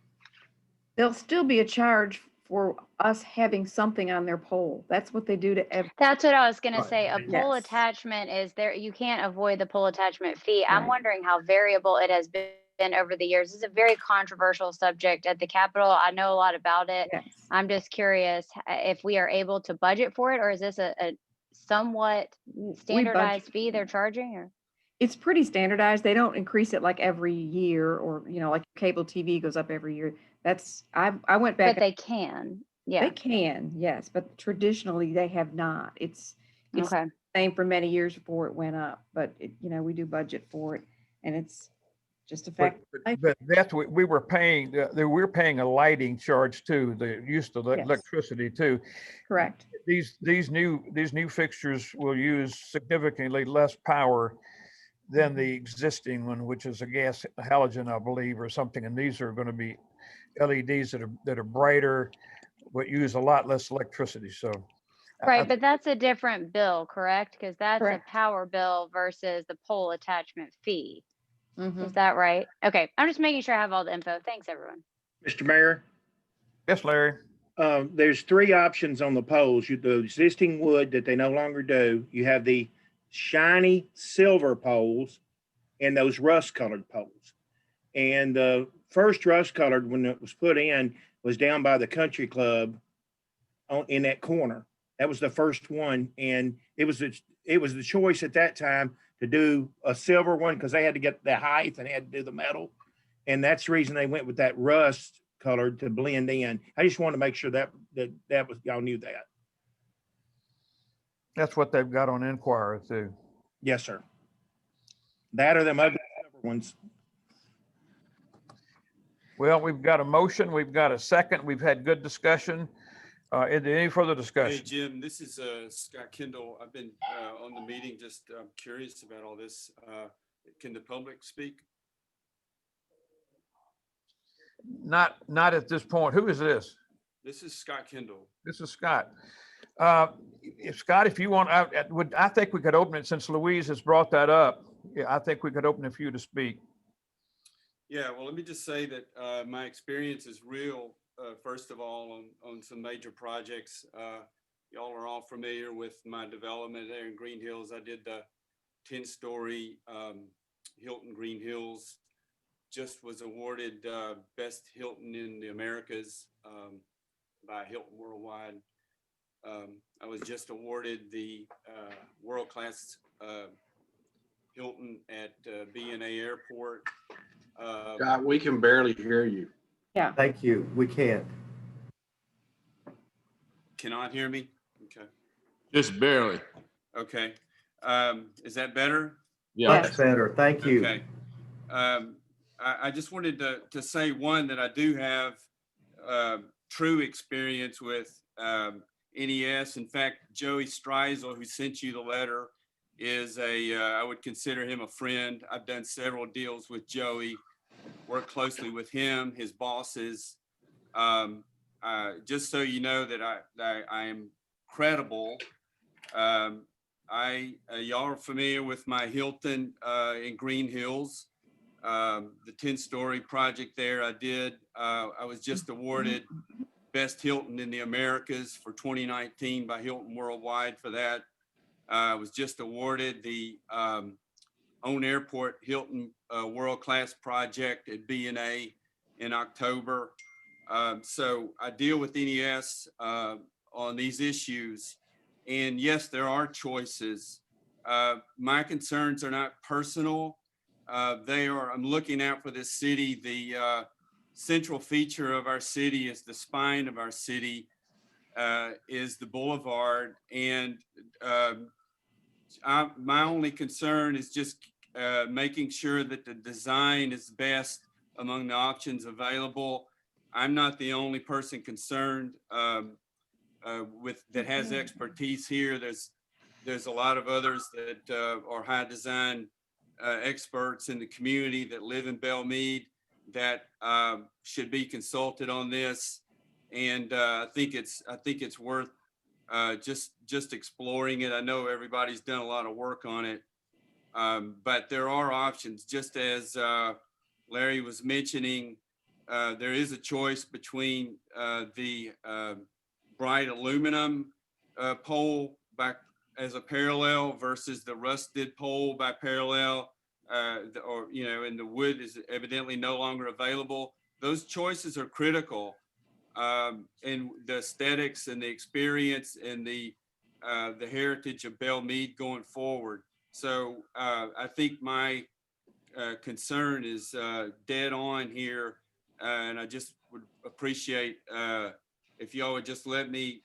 There'll still be a charge for us having something on their pole. That's what they do to every. That's what I was gonna Right. say. A pole Yes. attachment is there. You can't avoid the pole attachment fee. I'm Right. wondering how variable it has been over the years. It's a very controversial subject at the Capitol. I know a lot about it. Yes. I'm just curious if we are able to budget for it, or is this a somewhat standardized fee they're charging? Or It's pretty standardized. They don't increase it like every year, or like cable TV goes up every year. I went back. but they can. Yeah. They can, yes, but traditionally they have not. It's Okay. the same for many years before it went up, but we do budget for it, and it's just a fact. But that's what we were paying. We're paying a lighting charge too. The use of Yes. electricity too. Correct. These new fixtures will use significantly less power than the existing one, which is a gas halogen, I believe, or something. And these are going to be LEDs that are brighter, but use a lot less electricity. So, Right, but that's a different bill, correct? Because that's a Correct. power bill versus the pole attachment fee. Mhm. Is that right? Okay, I'm just making sure I have all the info. Thanks, everyone. Mr. Mayor, yes, Larry. there's three options on the poles. The existing wood that they no longer do. You have the shiny silver poles and those rust-colored poles. And the first rust-colored, when it was put in, was down by the country club in that corner. That was the first one, and it was the choice at that time to do a silver one because they had to get the height and they had to do the metal, and that's the reason they went with that rust colored to blend in. I just wanted to make sure that was y'all knew that. That's what they've got on Enquirer too. Yes, sir. That or them ugly silver ones. Well, we've got a motion. We've got a second. We've had good discussion. Is there any further Hey, discussion? Jim, this is Scott Kendall. I've been on the meeting, just curious about all this. Can the public speak? Not at this point. Who is this? This is Scott Kendall. This is Scott. Scott, if you want, I think we could open it since Louise has brought that up. Yeah, I think we could open it for you to speak. Yeah, well, let me just say that my experience is real. First of all, on some major projects, y'all are all familiar with my development there in Green Hills. I did the 10-story Hilton Green Hills. Just was awarded Best Hilton in the Americas by Hilton Worldwide. I was just awarded the world-class Hilton at B&A Airport. Scott, we can barely hear you. Yeah. Thank you. We can't. Cannot hear me? Okay. Just barely. Okay. Is that better? Yeah. Much better. Thank you. Okay. I just wanted to say, one, that I do have true experience with NES. In fact, Joey Streisel, who sent you the letter, is I would consider him a friend. I've done several deals with Joey, worked closely with him, his bosses. Just so you know that I am credible. Y'all are familiar with my Hilton in Green Hills, the 10-story project there I did. I was just awarded Best Hilton in the Americas for 2019 by Hilton Worldwide for that. I was just awarded the Own Airport Hilton World Class Project at B&A in October. So I deal with NES on these issues. And yes, there are choices. My concerns are not personal. I'm looking out for this city. The central feature of our city is the spine of our city, is the boulevard. And my only concern is just making sure that the design is best among the options available. I'm not the only person concerned that has expertise here. There's There's a lot of others that are high design experts in the community that live in Belle Meade that should be consulted on this. And I think it's worth just exploring it. I know everybody's done a lot of work on it, but there are options. Just as Larry was mentioning, there is a choice between the bright aluminum pole back as a parallel versus the rusted pole by parallel, or, you know, and the wood is evidently no longer available. Those choices are critical in the aesthetics and the experience and the heritage of Belle Meade going forward. So I think my concern is dead on here, and I just would appreciate if y'all would just let me.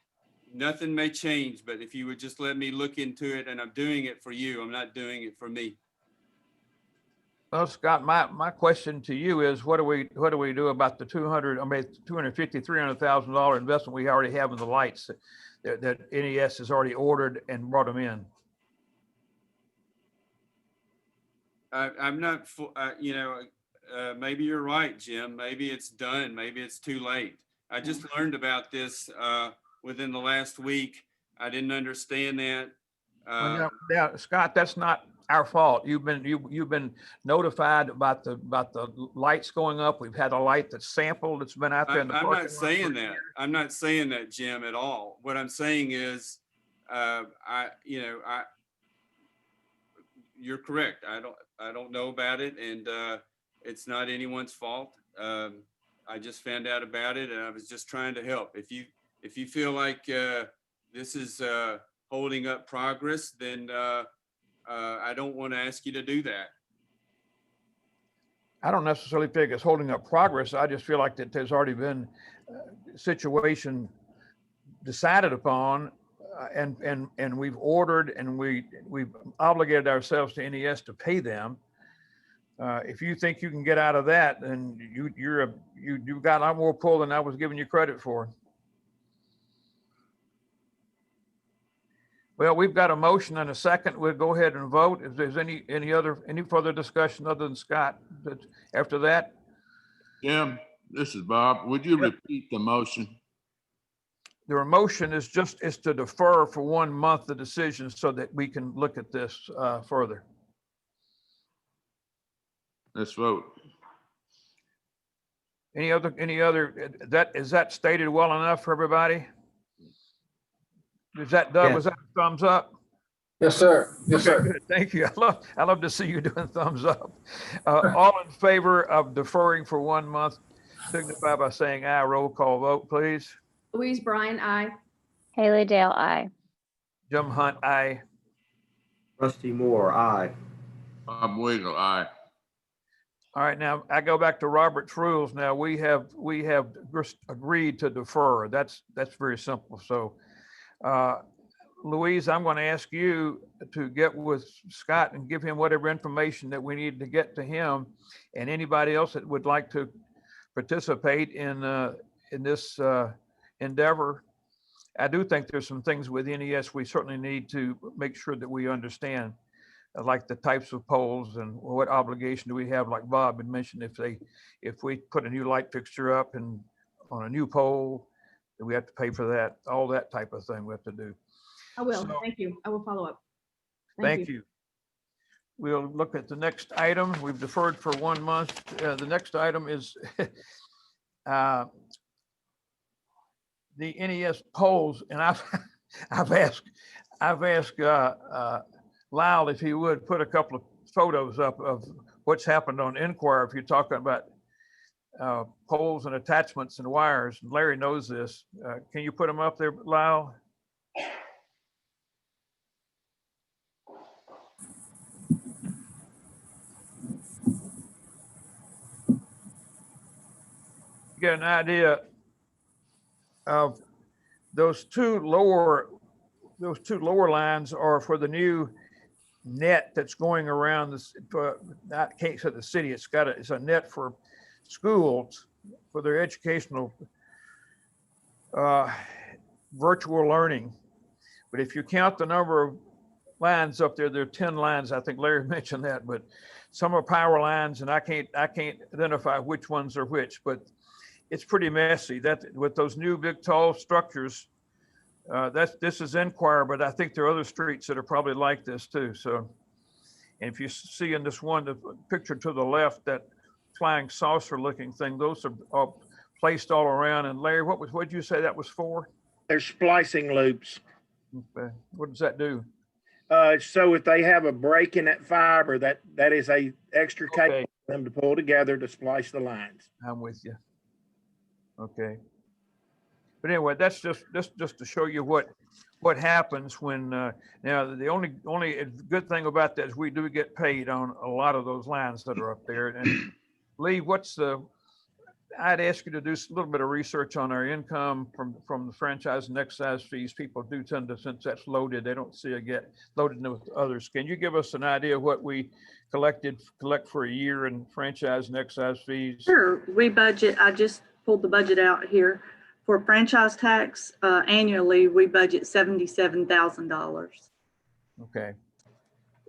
Nothing may change, but if you would just let me look into it, and I'm doing it for you, I'm not doing it for me. Well, Scott, my question to you is, what do we do about the $250,000, $300,000 investment we already have in the lights that NES has already ordered and brought them in? I'm not, you know, maybe you're right, Jim. Maybe it's done. Maybe it's too late. I just learned about this within the last week. I didn't understand that. Well, now, Scott, that's not our fault. You've been notified about the lights going up. We've had a light that's sampled. It's been out there in the I'm parking not lot saying for that. years. I'm not saying that, Jim, at all. What I'm saying is, you're correct. I don't know about it, and it's not anyone's fault. I just found out about it, and I was just trying to help. If you feel like this is holding up progress, then I don't want to ask you to do that. I don't necessarily think it's holding up progress. I just feel like that there's already been a situation decided upon, and we've ordered, and we've obligated ourselves to NES to pay them. If you think you can get out of that, then you've got a lot more pull than I was giving you credit for. Well, we've got a motion and a second. We'll go ahead and vote. If there's any further discussion other than Scott, after that. Jim, this is Bob. Would you repeat the motion? The motion is to defer for 1 month the decision so that we can look at this further. Let's vote. Any other, is that stated well enough for everybody? Is that, Doug, Yes. was that a thumbs up? Yes, sir. Yes, Okay, sir. good. Thank you. I love to see you doing thumbs up. All in favor of deferring for 1 month, signify by saying aye. Roll call vote, please. Louise Bryan, aye. Haley Dale, aye. Jim Hunt, aye. Rusty Moore, aye. Bob Wiggle, aye. All right, now I go back to Robert's rules. Now we have agreed to defer. That's very simple. So, Louise, I'm going to ask you to get with Scott and give him whatever information that we need to get to him, and anybody else that would like to participate in this endeavor. I do think there's some things with NES we certainly need to make sure that we understand, like the types of poles and what obligation do we have, like Bob had mentioned, if we put a new light fixture up and on a new pole, then we have to pay for that, all that type of thing we have to do. I will. So, Thank you. I will follow up. Thank you. We'll look at the next item. We've deferred for 1 month. The next item is the NES polls, and I've asked Lyle if he would put a couple of photos up of what's happened on Inquirer. If you're talking about poles and attachments and wires, Larry knows this. Can you put them up there, Lyle? Get an idea of those two lower lines are for the new net that's going around this. I can't say the city. It's a net for schools for their educational virtual learning. But if you count the number lines up there. There are 10 lines. I think Larry mentioned that, but some are power lines and I can't identify which ones are which, but it's pretty messy. That with those new big tall structures, this is Enquire, but I think there are other streets that are probably like this too. So, and if you see in this one, the picture to the left, that flying saucer looking thing, those are placed all around. And Larry, what did you say that was for? They're splicing loops. Okay. What does that do? So if they have a break in that fiber, that is a extra cable Okay, for them to pull together to splice the lines. I'm with you. Okay. But anyway, that's just to show you what happens when now the only good thing about that is we do get paid on a lot of those lines that are up there. And Lee, I'd ask you to do a little bit of research on our income from the franchise and excise fees. People do tend to, since that's loaded, they don't see it get loaded with others. Can you give us an idea of what we collect for a year in franchise and excise fees? Sure, we budget, I just pulled the budget out here. For franchise tax, annually, we budget $77,000. Okay.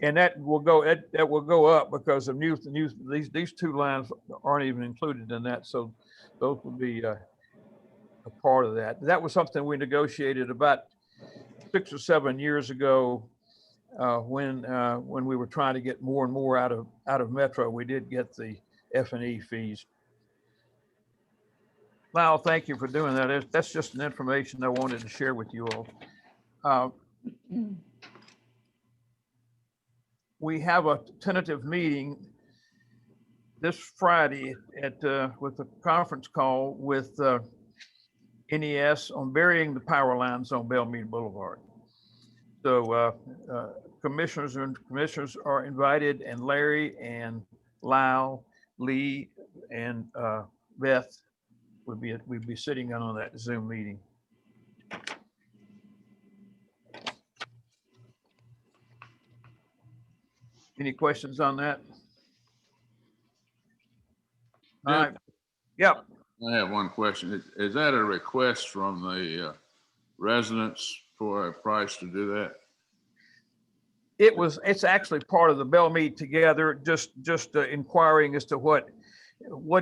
And that will go up because of these two lines aren't even included in that. So those will be a part of that. That was something we negotiated about 6 or 7 years ago when we were trying to get more and more out of Metro. We did get the F&E fees. Lyle, thank you for doing that. That's just an information I wanted to share with you all. We have a tentative meeting this Friday with a conference call with NES on burying the power lines on Belle Meade Boulevard. So commissioners are invited, and Larry and Lyle, Lee, and Beth we'd be sitting in on that Zoom meeting. Any questions on that? All right. Yep. I have one question. Is that a request from the residents for a price to do that? It's actually part of the Belle Meade Together, just inquiring as to what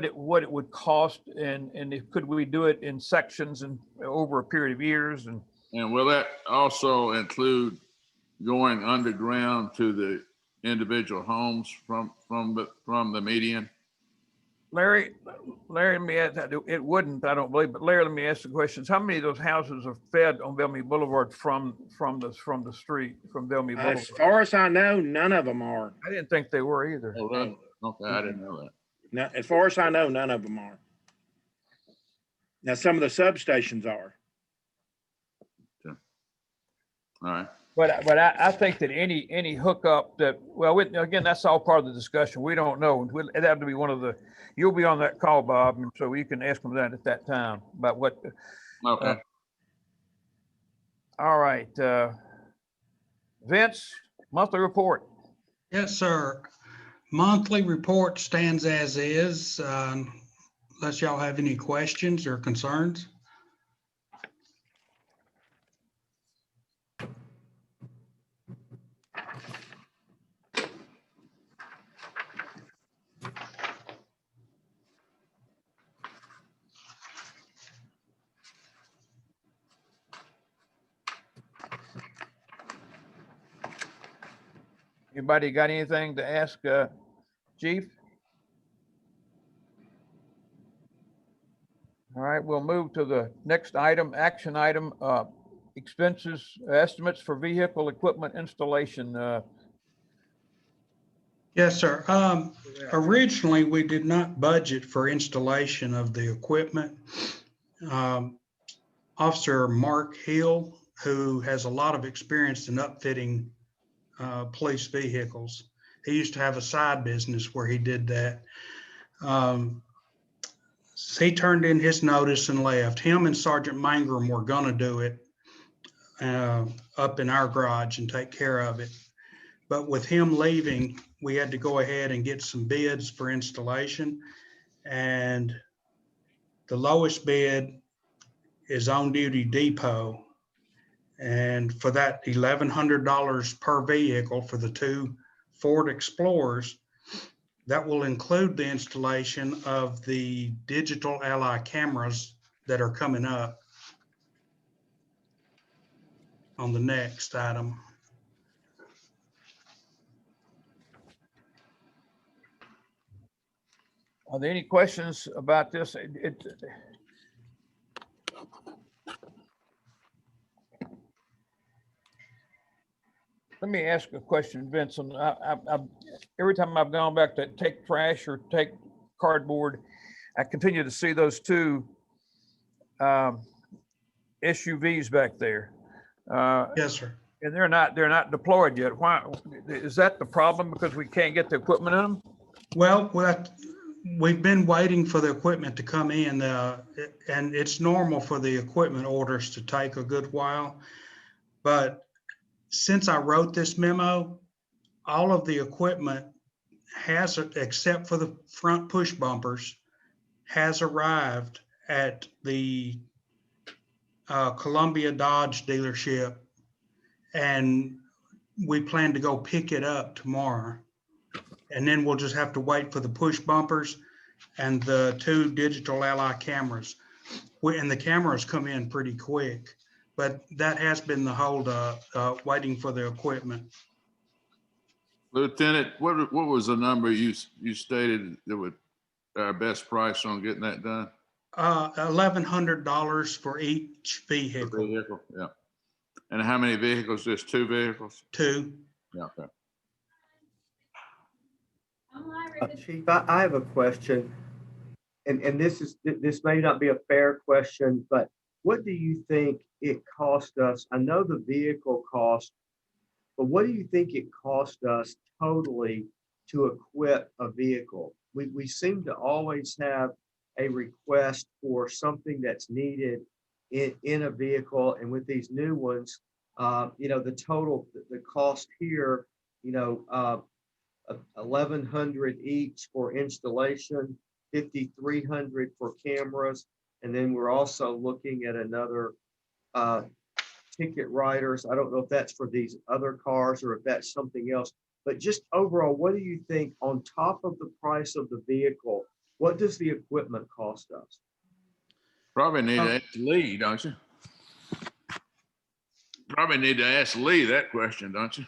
it would cost and could we do it in sections and over a period of years. And will that also include going underground to the individual homes from the median? Larry, let me ask that. It wouldn't, I don't believe, but Larry, let me ask the questions. How many of those houses are fed on Belle Meade Boulevard from the street, from Belle Meade Boulevard? As far as I know, none of them are. I didn't think they were either. Oh, really? Okay, I didn't know that. No, as far as I know, none of them are. Now, some of the substations are. Okay. All right. But I think that any hookup that, well, again, that's all part of the discussion. We don't know. That would be one of the, you'll be on that call, Bob, and so you can ask them that at that time about what. Okay. All right. Vince, monthly report. Yes, sir. Monthly report stands as is, unless y'all have any questions or concerns. Anybody got anything to ask Chief? All right, we'll move to the next item, action item, expenses, estimates for vehicle equipment installation. Yes, sir. Originally, we did not budget for installation of the equipment. Officer Mark Hill, who has a lot of experience in upfitting police vehicles. He used to have a side business where he did that. He turned in his notice and left. Him and Sergeant Mangrum were going to do it up in our garage and take care of it. But with him leaving, we had to go ahead and get some bids for installation. And the lowest bid is On Duty Depot. And for that $1,100 per vehicle for the 2 Ford Explorers, that will include the installation of the digital ally cameras that are coming up on the next item. Are there any questions about this? Let me ask a question, Vincent. Every time I've gone back to take trash or take cardboard, I continue to see those 2 SUVs back there. Yes, sir. And they're not deployed yet. Why is that the problem? Because we can't get the equipment in them? Well, we've been waiting for the equipment to come in, and it's normal for the equipment orders to take a good while. But since I wrote this memo, all of the equipment has, except for the front push bumpers, has arrived at the Columbia Dodge dealership, and we plan to go pick it up tomorrow. And then we'll just have to wait for the push bumpers and the 2 digital ally cameras. And the cameras come in pretty quick, but that has been the holdup, waiting for the equipment. Lieutenant, what was the number you stated that would our best price on getting that done? $1,100 for each vehicle. Vehicle, yeah. And how many vehicles? Just 2 vehicles? 2. Yeah, okay. Chief, I have a question, and this may not be a fair question, but what do you think it cost us? I know the vehicle cost, but what do you think it cost us totally to equip a vehicle? We seem to always have a request for something that's needed in a vehicle, and with these new ones, the cost here, 1,100 each for installation, 5,300 for cameras, and then we're also looking at another ticket writers. I don't know if that's for these other cars or if that's something else, but just overall, what do you think on top of the price of the vehicle, what does the equipment cost us? Probably need to ask Lee, don't you? Probably need to ask Lee that question, don't you?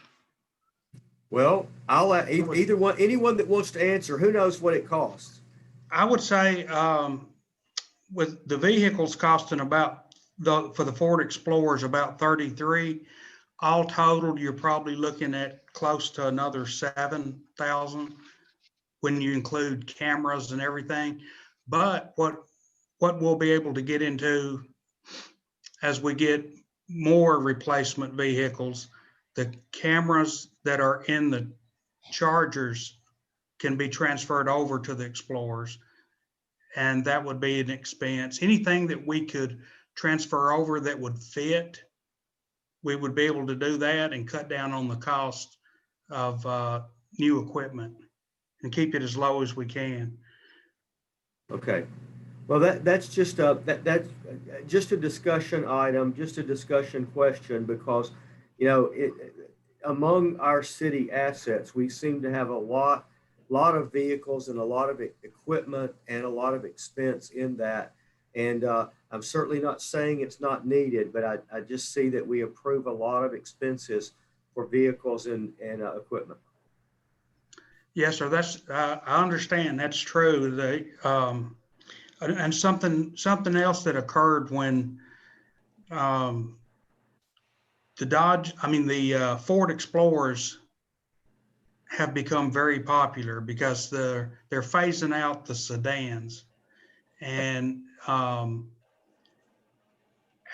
Well, I'll let either one, anyone that wants to answer, who knows what it costs? I would say with the vehicles costing about, for the Ford Explorers, about 33, all totaled, you're probably looking at close to another 7,000 when you include cameras and everything. But what we'll be able to get into as we get more replacement vehicles, the cameras that are in the Chargers can be transferred over to the Explorers, and that would be an expense. Anything that we could transfer over that would fit, we would be able to do that and cut down on the cost of new equipment and keep it as low as we can. Okay. Well, that's just that's just a discussion item, just a discussion question, because among our city assets, we seem to have a lot of vehicles and a lot of equipment and a lot of expense in that. And I'm certainly not saying it's not needed, but I just see that we approve a lot of expenses for vehicles and equipment. Yes, sir. That's I understand. That's true. And something else that occurred when the Ford Explorers have become very popular because they're phasing out the sedans, and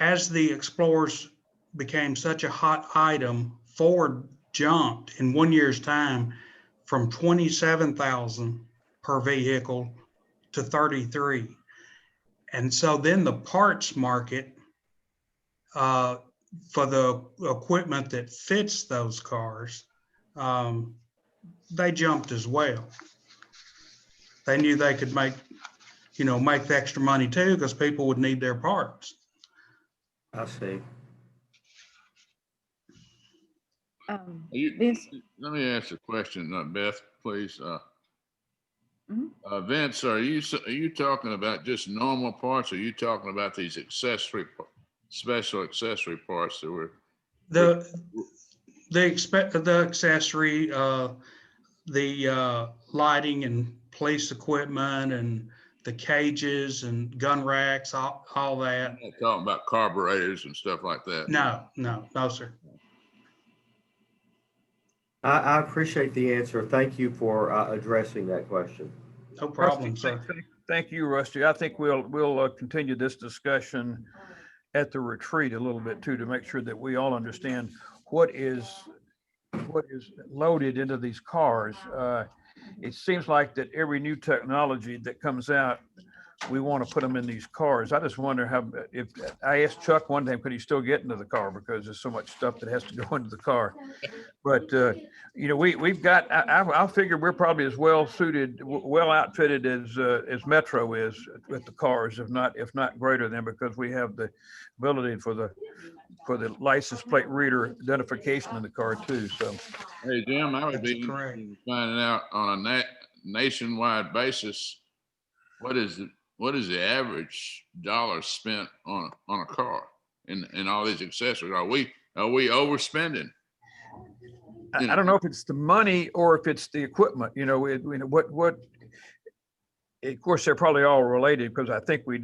as the Explorers became such a hot item, Ford jumped in 1 year's time from 27,000 per vehicle to 33. And so then the parts market for the equipment that fits those cars, they jumped as well. They knew they could make the extra money too, because people would need their parts. I see. Vince, Let me ask a question, Beth, please. Mhm. Vince, are you talking about just normal parts? Or are you talking about these special accessory parts that were? The accessory, the lighting and police equipment and the cages and gun racks, all that. I'm not talking about carburetors and stuff like that. No, sir. I appreciate the answer. Thank you for addressing that question. No problem, Rusty, sir. Thank you, Rusty. I think we'll continue this discussion at the retreat a little bit too, to make sure that we all understand what is loaded into these cars. It seems like that every new technology that comes out, we want to put them in these cars. I just wonder if I asked Chuck one time, could he still get into the car because there's so much stuff that has to go into the car. But we've got. I figure we're probably as well suited, well outfitted as Metro is with the cars, if not greater than, because we have the ability for the license plate reader identification in the car too. So, Hey, Jim, I would That's be correct. interested in finding out on a nationwide basis, what is the average dollar spent on a car and all these accessories? Are we overspending? I don't know if it's the money or if it's the equipment. Of course, they're probably all related, because I think we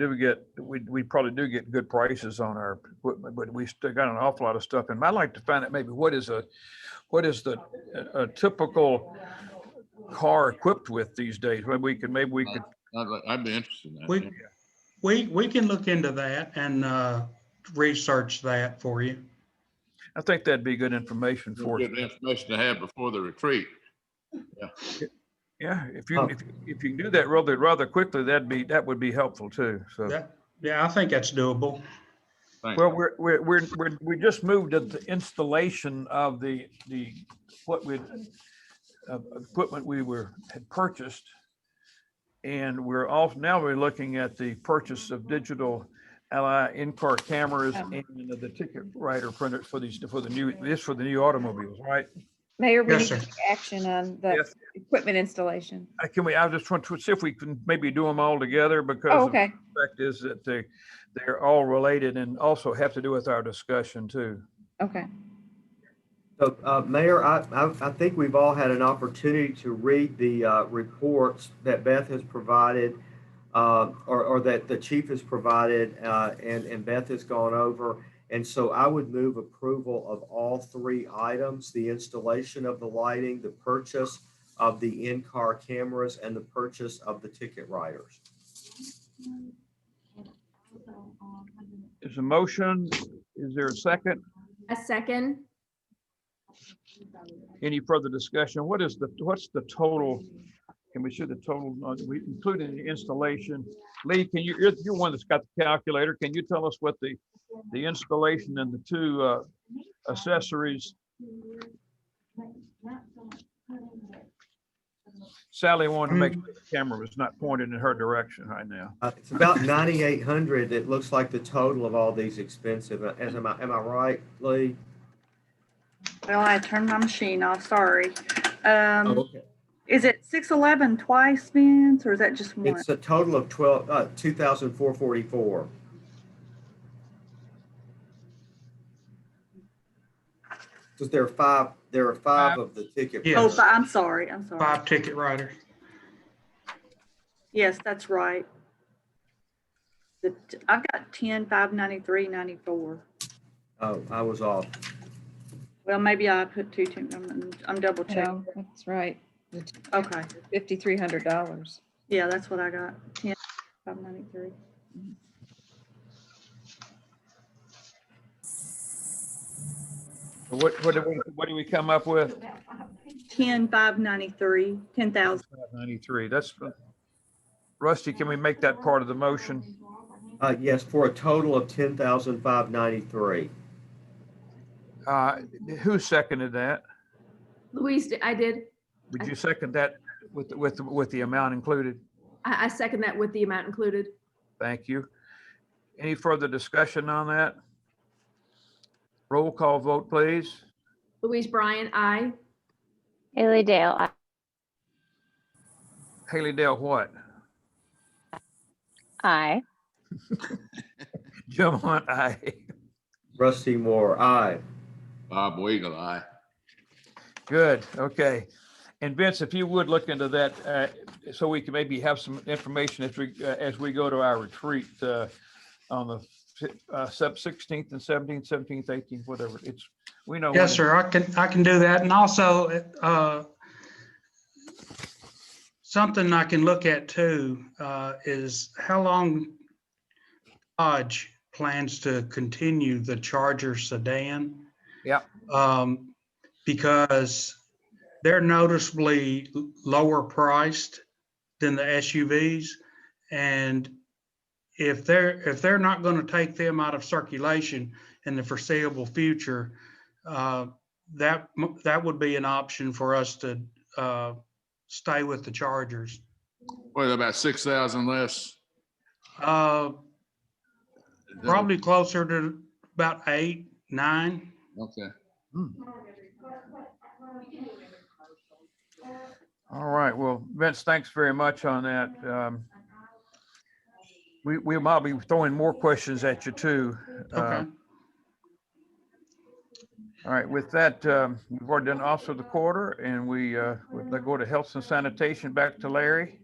probably do get good prices on our equipment, but we still got an awful lot of stuff. And I'd like to find out maybe what is a typical car equipped with these days. Maybe we could. I'd be interested in that. We can look into that and research that for you. I think that'd be good information for us. Good information to have before the retreat. Yeah, if you can do that rather quickly, that would be helpful too. So Yeah, I think that's doable. Thanks. Well, we just moved to the installation of the equipment we had purchased, and now we're looking at the purchase of digital in-car cameras and the ticket writer printer for the new automobiles, right? Mayor, we Yes, need to sir. take action on the Yes. equipment installation. I just want to see if we can maybe do them all together, because Oh, the okay. fact is that they're all related and also have to do with our discussion too. Okay. So, Mayor, I think we've all had an opportunity to read the reports that Beth has provided, or that the chief has provided, and Beth has gone over. And so I would move approval of all three items: the installation of the lighting, the purchase of the in-car cameras, and the purchase of the ticket writers. Is a motion? Is there a second? A second. Any further discussion? What's the total? Can we see the total? We included the installation. Lee, you're one that's got the calculator. Can you tell us what the installation and the two accessories? Sally wanted to make sure the camera was not pointed in her direction right now. It's about 9,800. It looks like the total of all these expensive. Am I right, Lee? Well, I turned my machine off, sorry. Okay. Is it 611 twice, Vince, or is that just one? It's a total of 2,444. Because there are five of the ticket. Yes. Oh, I'm sorry. 5 ticket writers. Yes, that's right. I've got 10, 593, 94. Oh, I was off. Well, maybe I put two, I'm double checking. No, that's right. Okay. $5,300. Yeah, that's what I got. 10, 593. What do we come up with? 10, 593, 10,000. 593. That's Rusty. Can we make that part of the motion? Yes, for a total of 10,593. Who seconded that? Louise, I did. Would you second that with the amount included? I second that with the amount included. Thank you. Any further discussion on that? Roll call vote, please. Louise Bryan, aye. Haley Dale, aye. Haley Dale what? Aye. Jim Hunt, aye. Rusty Moore, aye. Bob Weigel, aye. Good, okay. And Vince, if you would look into that, so we can maybe have some information as we go to our retreat on the 16th and 17th, 17th, 18th, whatever. We know. Yes, sir. I can do that. And also, something I can look at too, is how long Dodge plans to continue the Charger sedan. Yeah. Because they're noticeably lower priced than the SUVs. And if they're not going to take them out of circulation in the foreseeable future, that would be an option for us to stay with the Chargers. What, about 6,000 less? Probably closer to about 8, 9. Okay. All right, well, Vince, thanks very much on that. We might be throwing more questions at you too. Okay. All right, with that, we've already done Officer of the Quarter, and we go to Health and Sanitation, back to Larry.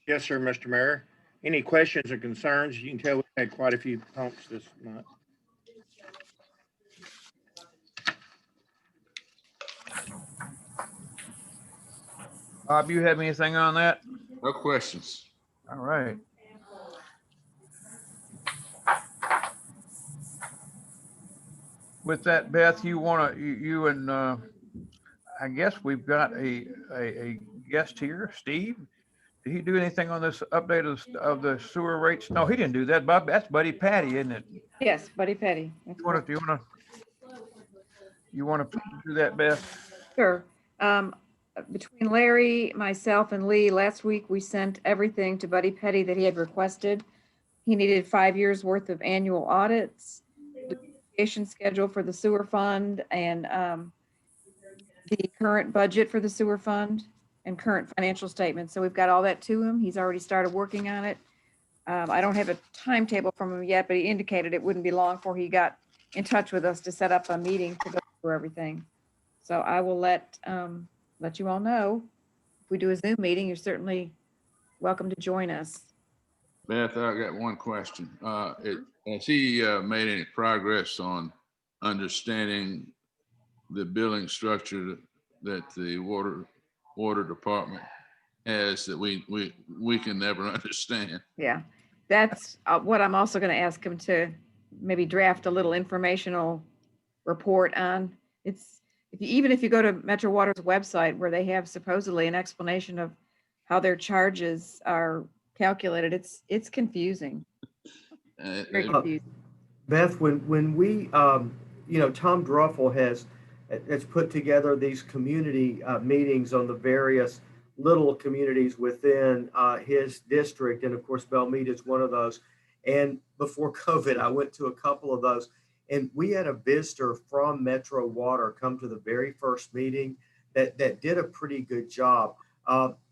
Yes, sir, Mr. Mayor. Any questions or concerns? You can tell we had quite a few pumps this month. Bob, you have anything on that? No questions. All right. With that, Beth, you and I guess we've got a guest here, Steve. Did he do anything on this update of the sewer rates? No, he didn't do that, Bob. That's Buddy Patty, isn't it? Yes, Buddy Petty. You want to do that, Beth? Sure. Between Larry, myself, and Lee, last week we sent everything to Buddy Petty that he had requested. He needed 5 years worth of annual audits, depreciation schedule for the sewer fund, and the current budget for the sewer fund and current financial statements. So we've got all that to him. He's already started working on it. I don't have a timetable from him yet, but he indicated it wouldn't be long before he got in touch with us to set up a meeting to go through everything. So I will let you all know. If we do a Zoom meeting, you're certainly welcome to join us. Beth, I got one question. Has he made any progress on understanding the billing structure that the water department has that we can never understand? Yeah, that's what I'm also going to ask him to maybe draft a little informational report on. Even if you go to Metro Water's website, where they have supposedly an explanation of how their charges are calculated, it's confusing. Very confusing. Beth, when we, Tom Druffel has put together these community meetings on the various little communities within his district. And of course, Belle Meade is one of those. And before COVID, I went to a couple of those. And we had a visitor from Metro Water come to the very first meeting that did a pretty good job.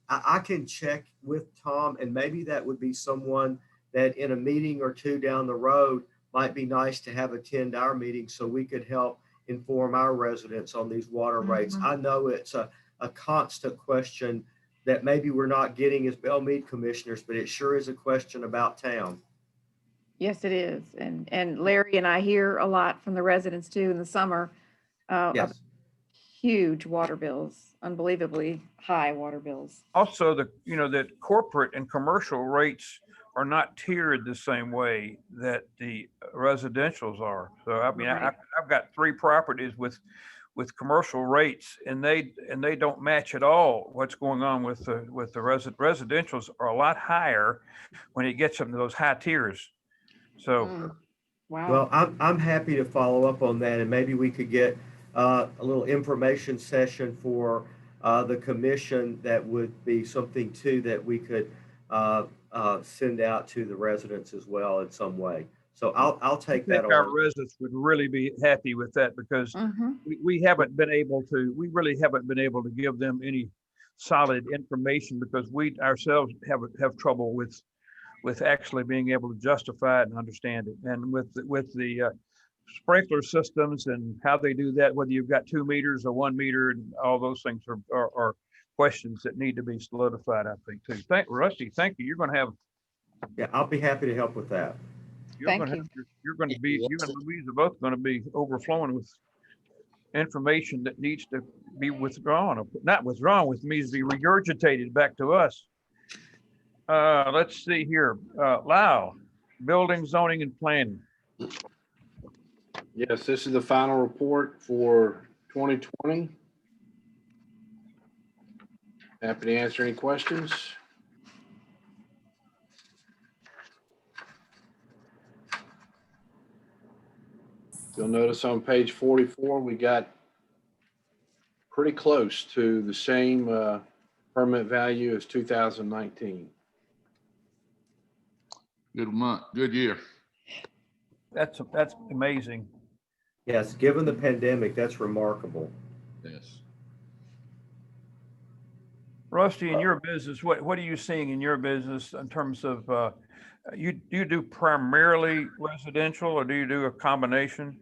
I can check with Tom, and maybe that would be someone that in a meeting or two down the road might be nice to have attend our meeting so we could help inform our residents on these water rates. I know it's a constant question that maybe we're not getting as Belle Meade commissioners, but it sure is a question about town. Yes, it is. And Larry and I hear a lot from the residents too in the summer. Yes. Huge water bills, unbelievably high water bills. Also, that corporate and commercial rates are not tiered the same way that the residentials are. So I mean, Right. I've got 3 properties with commercial rates, and they don't match at all what's going on with the residentials are a lot higher when it gets up to those high tiers. So, Wow. Well, I'm happy to follow up on that, and maybe we could get a little information session for the commission. That would be something too that we could send out to the residents as well in some way. So I'll take I think that our on. residents would really be happy with that because we haven't been able to, we really haven't been able to give them any solid information because we ourselves have trouble with actually being able to justify it and understand it. And with the sprinkler systems and how they do that, whether you've got 2 meters or 1 meter, and all those things are questions that need to be solidified, I think, too. Rusty, thank you. You're going to have. Yeah, I'll be happy to help with that. You're going to have, you're going to be, you and Louise are both going to be overflowing with information that needs to be withdrawn, or not withdrawn, with means to be regurgitated back to us. Let's see here. Lau, building, zoning, and planning. Yes, this is the final report for 2020. Happy to answer any questions. You'll notice on page 44, we got pretty close to the same permit value as 2019. Good month, good year. That's amazing. Yes, given the pandemic, that's remarkable. Yes. Rusty, in your business, what are you seeing in your business in terms of you do primarily residential, or do you do a combination?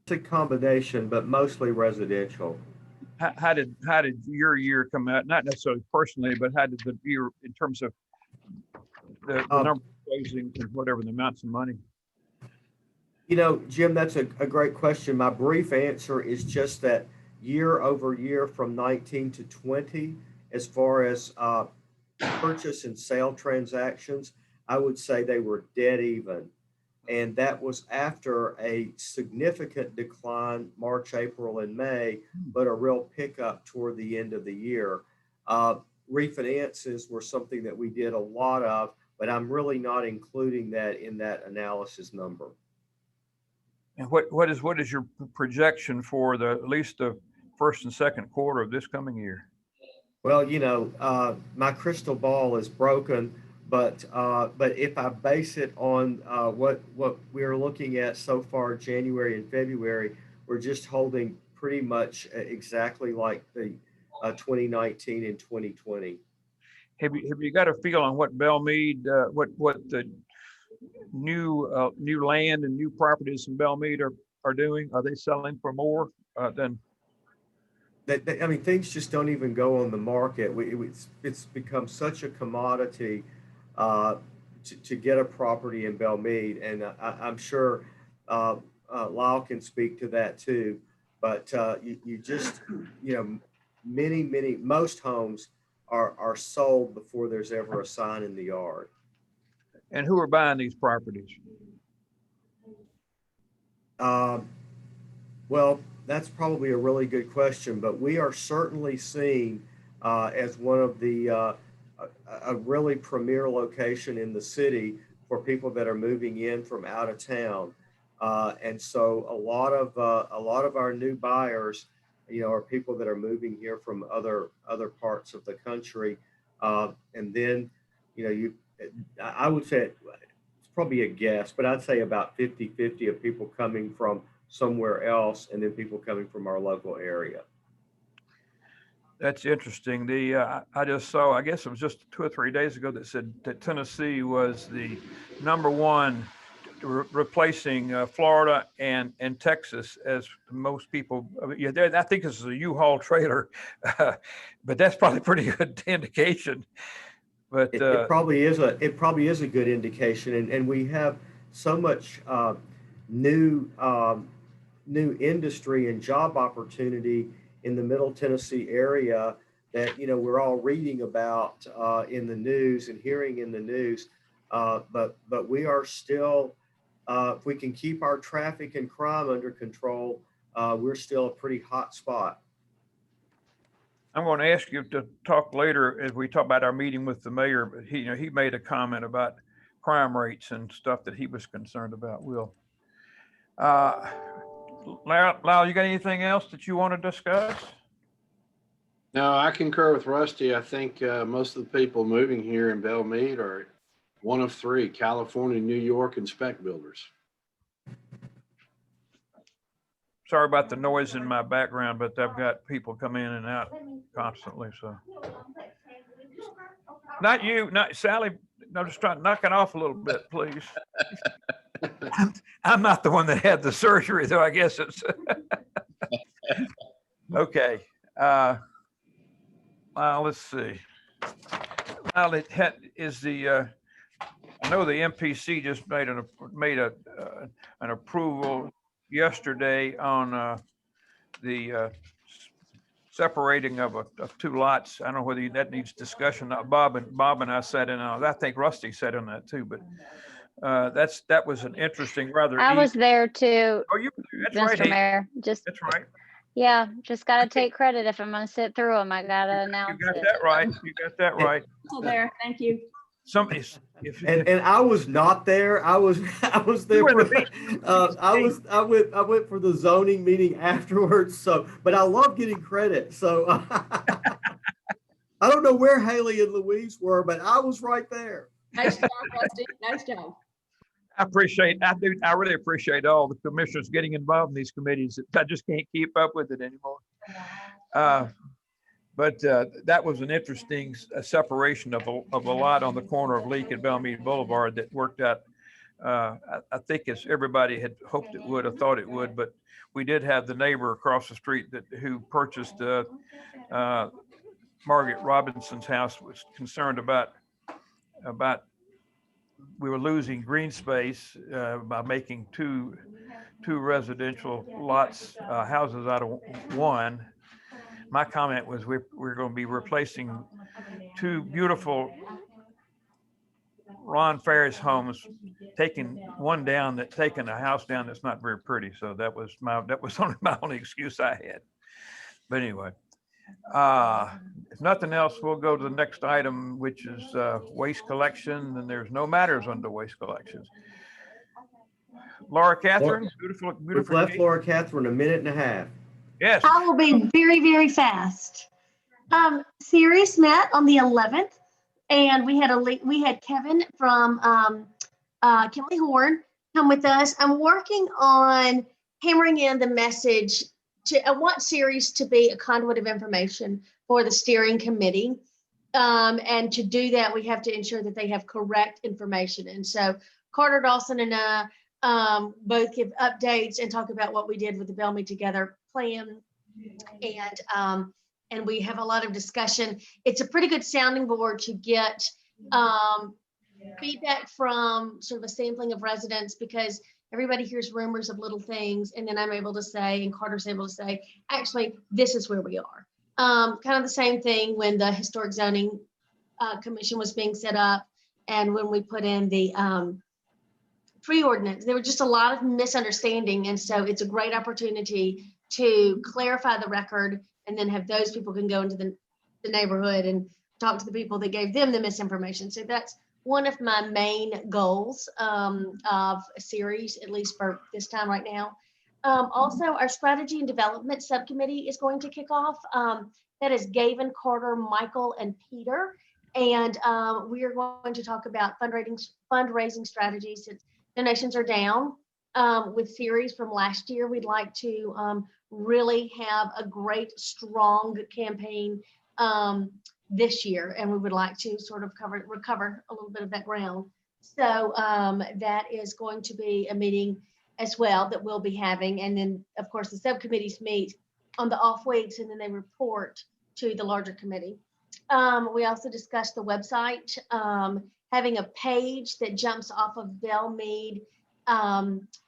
It's a combination, but mostly residential. How did your year come out? Not necessarily personally, but how did the year in terms of the number of closings and whatever the amounts of money? You know, Jim, that's a great question. My brief answer is just that year over year from 19 to 20, as far as purchase and sale transactions, I would say they were dead even. And that was after a significant decline March, April, and May, but a real pickup toward the end of the year. Refinances were something that we did a lot of, but I'm really not including that in that analysis number. And what is your projection for at least the first and second quarter of this coming year? Well, you know, my crystal ball is broken, but if I base it on what we're looking at so far, January and February, we're just holding pretty much exactly like the 2019 and 2020. Have you got a feel on what Belle Meade, what the new land and new properties in Belle Meade are doing? Are they selling for more than? I mean, things just don't even go on the market. It's become such a commodity to get a property in Belle Meade, and I'm sure Lyle can speak to that too. But you just, you know, most homes are sold before there's ever a sign in the yard. And who are buying these properties? Well, that's probably a really good question, but we are certainly seen as one of the a really premier location in the city for people that are moving in from out of town, and so a lot of our new buyers, you know, are people that are moving here from other parts of the country, and then, you know, I would say it's probably a guess, but I'd say about 50-50 of people coming from somewhere else and then people coming from our local area. That's interesting. I just saw, I guess it was just 2 or 3 days ago, that said that Tennessee was the #1 replacing Florida and Texas as most people. Yeah, I think this is a U-Haul trailer, but that's probably pretty good indication. But it probably is a good indication, and we have so much new industry and job opportunity in the Middle Tennessee area that, you know, we're all reading about in the news and hearing in the news, but we are still, if we can keep our traffic and crime under control, we're still a pretty hot spot. I'm going to ask you to talk later as we talk about our meeting with the mayor, but he made a comment about crime rates and stuff that he was concerned about. Will. Lyle, you got anything else that you want to discuss? No, I concur with Rusty. I think most of the people moving here in Belle Meade are One of three, California, New York, and spec builders. Sorry about the noise in my background, but I've got people come in and out constantly, so. Not you, not Sally. No, just try to knock it off a little bit, please. I'm not the one that had the surgery, though. I guess it's okay. Let's see. Well, it had, is the I know the MPC just made an approval yesterday on the separating of two lots. I don't know whether that needs discussion. Bob and I sat in on. I think Rusty sat on that too, but that was an interesting, rather. I was there too. Oh, that's Mr. right. Mayor. Just that's right. Yeah, just gotta take credit. If I'm gonna sit through them, I gotta announce it. You got that right. You got that right. Still there. Thank you. Somebody's. And I was not there. I was there for I went for the zoning meeting afterwards. So, but I love getting credit. So I don't know where Haley and Louise were, but I was right there. Nice job, Rusty. Nice job. I really appreciate all the commissioners getting involved in these committees. I just can't keep up with it anymore. But that was an interesting separation of a lot on the corner of Leak and Belle Meade Boulevard that worked out. I think as everybody had hoped it would, or thought it would, but we did have the neighbor across the street who purchased Margaret Robinson's house, was concerned about we were losing green space by making two residential lots, houses out of one. My comment was we're going to be replacing two beautiful Ron Ferris homes, taking a house down that's not very pretty. So that was only my only excuse I had. But anyway, if nothing else, we'll go to the next item, which is waste collection. And there's no matters under waste collections. Laura Catherine, beautiful. We've left Laura Catherine a minute and a half. Yes. I will be very, very fast. Series met on the 11th, and we had Kevin from Kimley Horn come with us. I'm working on hammering in the message. I want Series to be a conduit of information for the steering committee. And to do that, we have to ensure that they have correct information. And so Carter Dawson and I both give updates and talk about what we did with the Belle Meade Together plan. And we have a lot of discussion. It's a pretty good sounding board to get feedback from sort of a sampling of residents, because everybody hears rumors of little things, and then I'm able to say, and Carter's able to say, actually, this is where we are. Kind of the same thing when the Historic Zoning Commission was being set up, and when we put in the tree ordinance, there was just a lot of misunderstanding, and so it's a great opportunity to clarify the record, and then have those people can go into the neighborhood and talk to the people that gave them the misinformation. So that's one of my main goals of a series, at least for this time right now. Also, our strategy and development subcommittee is going to kick off. That is Gavin, Carter, Michael, and Peter. And we are going to talk about fundraising strategies since donations are down. With series from last year, we'd like to really have a great, strong campaign this year, and we would like to sort of recover a little bit of that ground. So that is going to be a meeting as well that we'll be having. And then, of course, the subcommittees meet on the off weeks, and then they report to the larger committee. We also discussed the website, having a page that jumps off of Belle Meade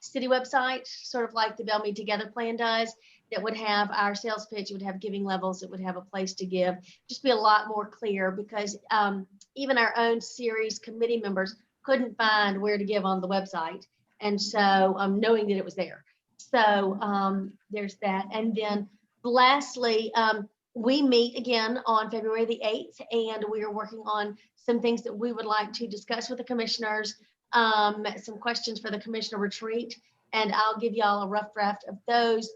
city website, sort of like the Belle Meade Together plan does, that would have our sales pitch, it would have giving levels, it would have a place to give, just be a lot more clear, because even our own series committee members couldn't find where to give on the website. And so knowing that it was there. So there's that. And then lastly, we meet again on February the 8th, and we are working on some things that we would like to discuss with the commissioners, some questions for the commissioner retreat, and I'll give y'all a rough draft of those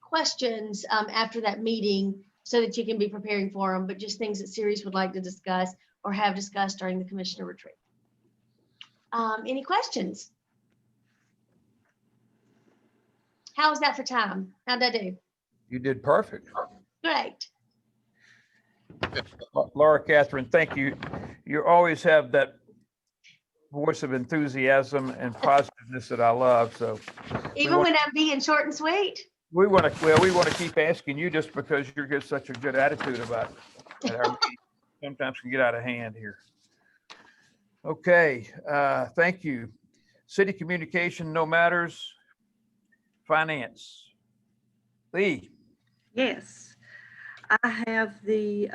questions after that meeting, so that you can be preparing for them, but just things that series would like to discuss or have discussed during the commissioner retreat. Any questions? How was that for time? How'd I do? You did perfect. Great. Laura Catherine, thank you. You always have that voice of enthusiasm and positiveness that I love. So Even when I'm being short and sweet. we want to keep asking you just because you're got such a good attitude about it. Our meeting sometimes can get out of hand here. Okay, thank you. City communication, no matters. Finance. Lee. Yes, I have the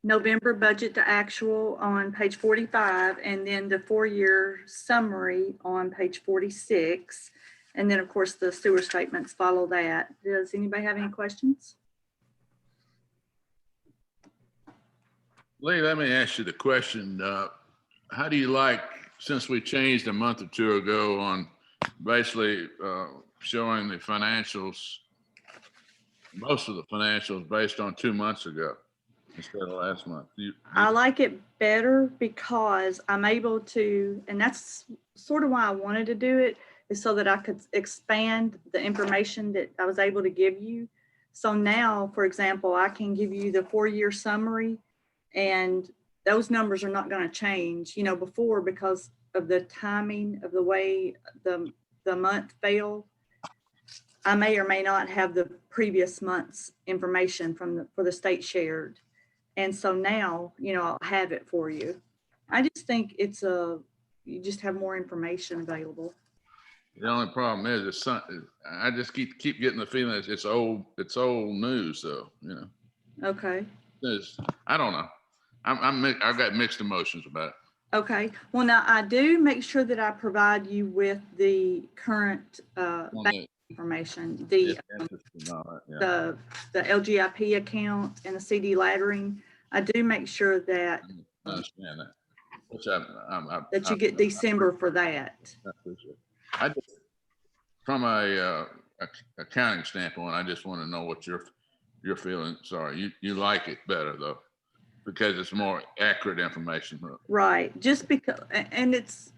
November budget to actual on page 45, and then the 4-year summary on page 46. And then, of course, the sewer statements follow that. Does anybody have any questions? Lee, let me ask you the question. How do you like, since we changed a month or two ago on basically showing the financials, most of the financials based on 2 months ago instead of last month? I like it better because I'm able to, and that's sort of why I wanted to do it, is so that I could expand the information that I was able to give you. So now, for example, I can give you the 4-year summary, and those numbers are not going to change. You know, before, because of the timing of the way the month fell, I may or may not have the previous month's information for the state shared. And so now, you know, I'll have it for you. I just think you just have more information available. The only problem is I just keep getting the feeling it's old news though, you know. Okay. I don't know. I've got mixed emotions about it. Okay. Well, now I do make sure that I provide you with the current bank information, the LGIP account and the CD laddering. I do make sure that I understand that. Which that you get December for that. I appreciate it. I just, from a accounting standpoint, I just want to know what you're feeling. Sorry, you like it better though, because it's more accurate information. Right. Just because, and it's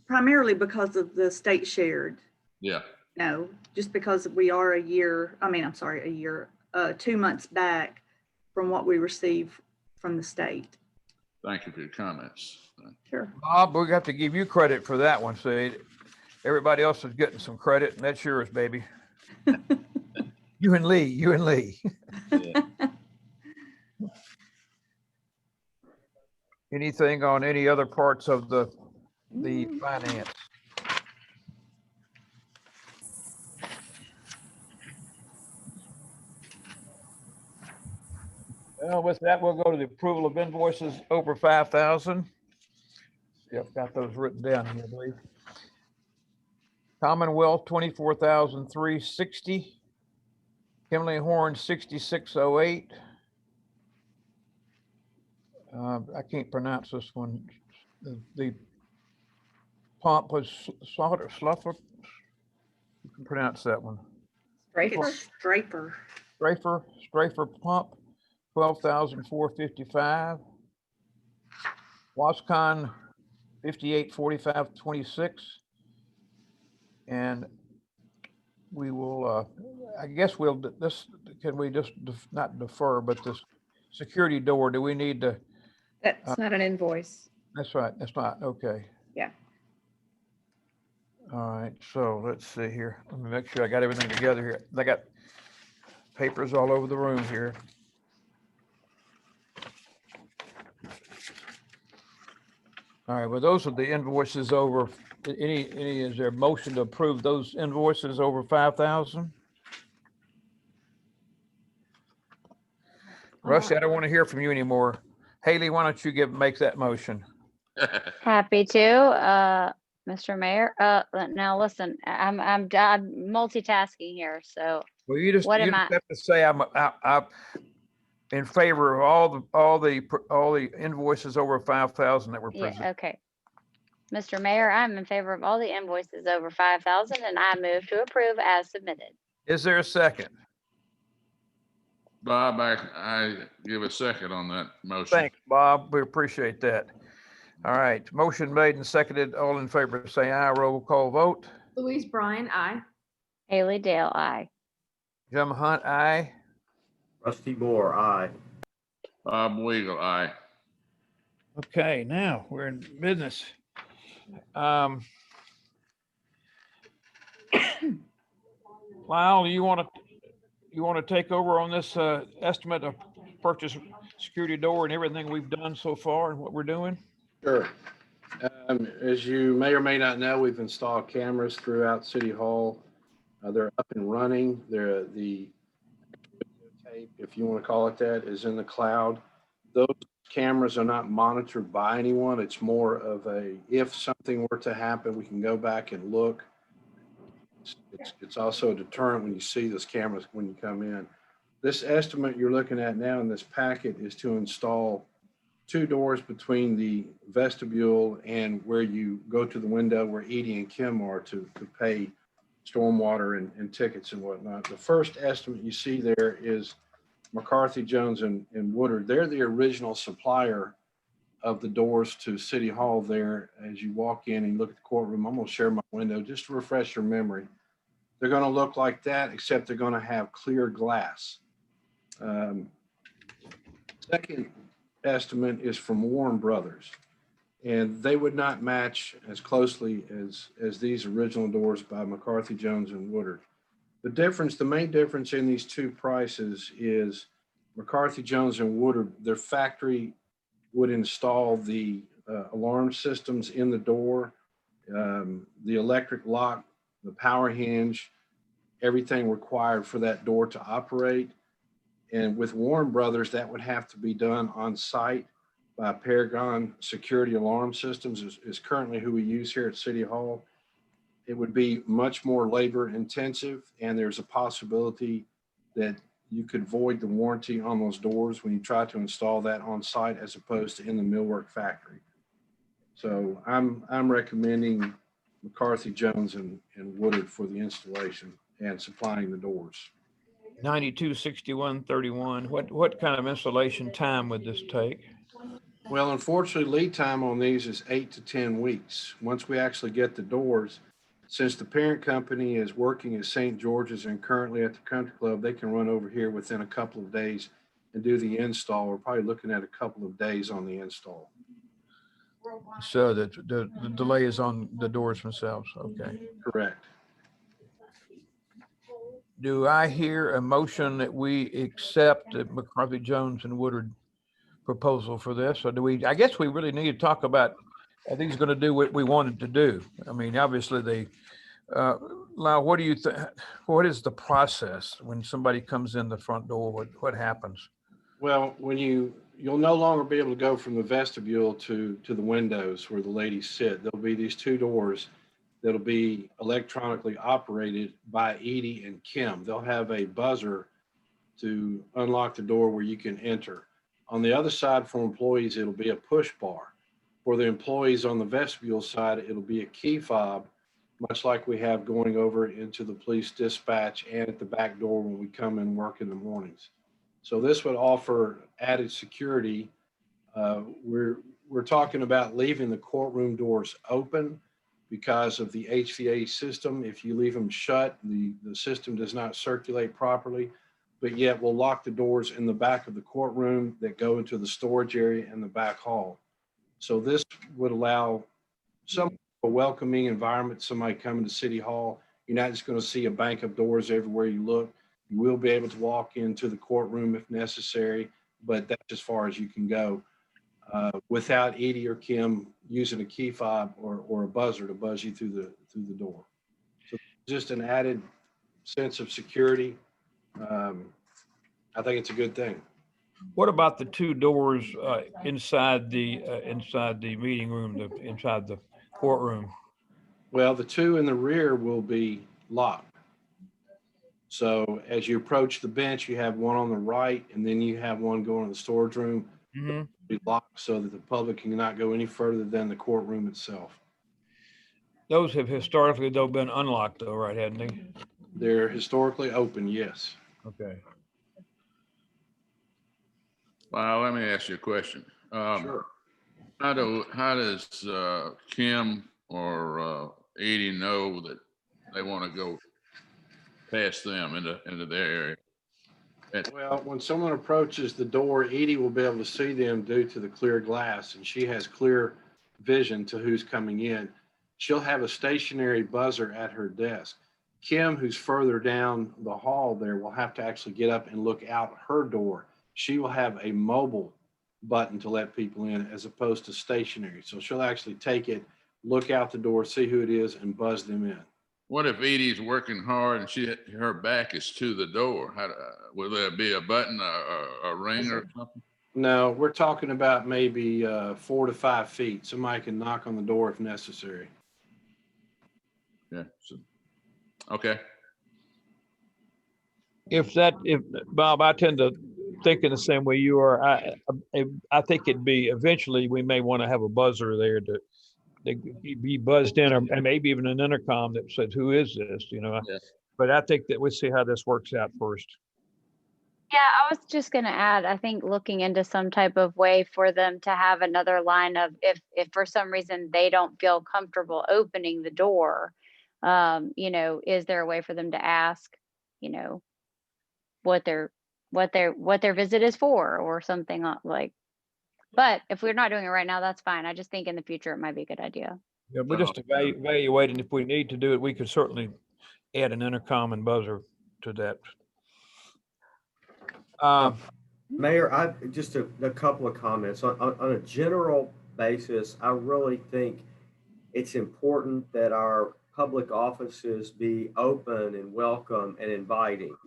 primarily because of the state shared. Yeah. No, just because we are 2 months back from what we receive from the state. Thank you for your comments. Sure. Bob, we have to give you credit for that one. See, everybody else is getting some credit, and that's yours, baby. You and Lee. Yeah. Anything on any other parts of the finance? Well, with that, we'll go to the approval of invoices over 5,000. Yep, got those written down here, I believe. Commonwealth, 24,360. Kimley Horn, 6,608. I can't pronounce this one. The pump was Sluffer. You can pronounce that one. Strafer pump, 12,455. Wascon, 584526. And we will, I guess can we just not defer, but this security door, do we need to? That's not an invoice. That's right. That's not, okay. Yeah. All right, so let's see here. Let me make sure I got everything together here. I got papers all over the room here. All right, well, those are the invoices over, is there a motion to approve those invoices over 5,000? Rusty, I don't want to hear from you anymore. Haley, why don't you make that motion? Happy to, Mr. Mayor. Now listen, I'm multitasking here, so Well, you just what have am I? to say I'm in favor of all the invoices over 5,000 that were presented. Yeah, okay. Mr. Mayor, I'm in favor of all the invoices over 5,000, and I move to approve as submitted. Is there a second? Bob, I give a second on that motion. Thanks, Bob. We appreciate that. All right, motion made and seconded. All in favor, say aye. Roll call vote. Louise Bryan, aye. Haley Dale, aye. Jim Hunt, aye. Rusty Moore, aye. Bob Weagle, aye. Okay, now we're in business. Lyle, you want to take over on this estimate of purchase security door and everything we've done so far and what we're doing? Sure. As you may or may not know, we've installed cameras throughout City Hall. They're up and running. The tape, if you want to call it that, is in the cloud. Those cameras are not monitored by anyone. It's more of a, if something were to happen, we can go back and look. It's also a deterrent when you see those cameras when you come in. This estimate you're looking at now in this packet is to install 2 doors between the vestibule and where you go to the window where Edie and Kim are to pay stormwater and tickets and whatnot. The first estimate you see there is McCarthy, Jones, and Woodard. They're the original supplier of the doors to City Hall there. As you walk in and look at the courtroom, I'm going to share my window just to refresh your memory. They're going to look like that, except they're going to have clear glass. Second estimate is from Warren Brothers, and they would not match as closely as these original doors by McCarthy, Jones, and Woodard. The main difference in these 2 prices is McCarthy, Jones, and Woodard, their factory would install the alarm systems in the door, the electric lock, the power hinge, everything required for that door to operate. And with Warren Brothers, that would have to be done on site by Paragon Security Alarm Systems is currently who we use here at City Hall. It would be much more labor intensive, and there's a possibility that you could void the warranty on those doors when you try to install that on site as opposed to in the millwork factory. So I'm recommending McCarthy, Jones, and Woodard for the installation and supplying the doors. 926131. What kind of installation time would this take? Well, unfortunately, lead time on these is 8 to 10 weeks. Once we actually get the doors, since the parent company is working at St. George's and currently at the Country Club, they can run over here within a couple of days and do the install. We're probably looking at a couple of days on the install. So the delay is on the doors themselves. Okay. Correct. Do I hear a motion that we accept the McCarthy, Jones, and Woodard proposal for this? Or do we, I guess we really need to talk about, are these going to do what we wanted to do? I mean, obviously they, Lyle, what do you think? What is the process when somebody comes in the front door? What happens? Well, when you'll no longer be able to go from the vestibule to the windows where the ladies sit. There'll be these 2 doors that'll be electronically operated by Edie and Kim. They'll have a buzzer to unlock the door where you can enter. On the other side for employees, it'll be a push bar. For the employees on the vestibule side, it'll be a key fob, much like we have going over into the police dispatch and at the back door when we come and work in the mornings. So this would offer added security. We're talking about leaving the courtroom doors open because of the HVAC system. If you leave them shut, the system does not circulate properly, but yet we'll lock the doors in the back of the courtroom that go into the storage area and the back hall. So this would allow some a welcoming environment, somebody coming to City Hall. You're not just going to see a bank of doors everywhere you look. You will be able to walk into the courtroom if necessary, but that's as far as you can go without Edie or Kim using a key fob or a buzzer to buzz you through the door. So just an added sense of security. I think it's a good thing. What about the 2 doors inside the meeting room, inside the courtroom? Well, the 2 in the rear will be locked. So as you approach the bench, you have one on the right, and then you have one going to the storage room. Mm-hmm. Be locked so that the public cannot go any further than the courtroom itself. Those have historically, though, been unlocked, though, right, hadn't they? They're historically open, yes. Okay. Well, let me ask you a question. Sure. How does Kim or Edie know that they want to go past them into their area? Well, when someone approaches the door, Edie will be able to see them due to the clear glass, and she has clear vision to who's coming in. She'll have a stationary buzzer at her desk. Kim, who's further down the hall there, will have to actually get up and look out her door. She will have a mobile button to let people in as opposed to stationary. So she'll actually take it, look out the door, see who it is, and buzz them in. What if Edie's working hard and her back is to the door? Will there be a button, a ring or something? No, we're talking about maybe 4 to 5 feet. Somebody can knock on the door if necessary. Yeah. Okay. If Bob, I tend to think in the same way you are. I think it'd be eventually we may want to have a buzzer there to be buzzed in, or and maybe even an intercom that says, "Who is this?" You know. Yes. But I think that we'll see how this works out first. Yeah, I was just going to add, I think looking into some type of way for them to have another line of if for some reason they don't feel comfortable opening the door, you know, is there a way for them to ask, you know, what their visit is for or something like. But if we're not doing it right now, that's fine. I just think in the future it might be a good idea. Yeah, we're just evaluating. If we need to do it, we could certainly add an intercom and buzzer to that. Mayor, just a couple of comments. On a general basis, I really think it's important that our public offices be open and welcome and inviting.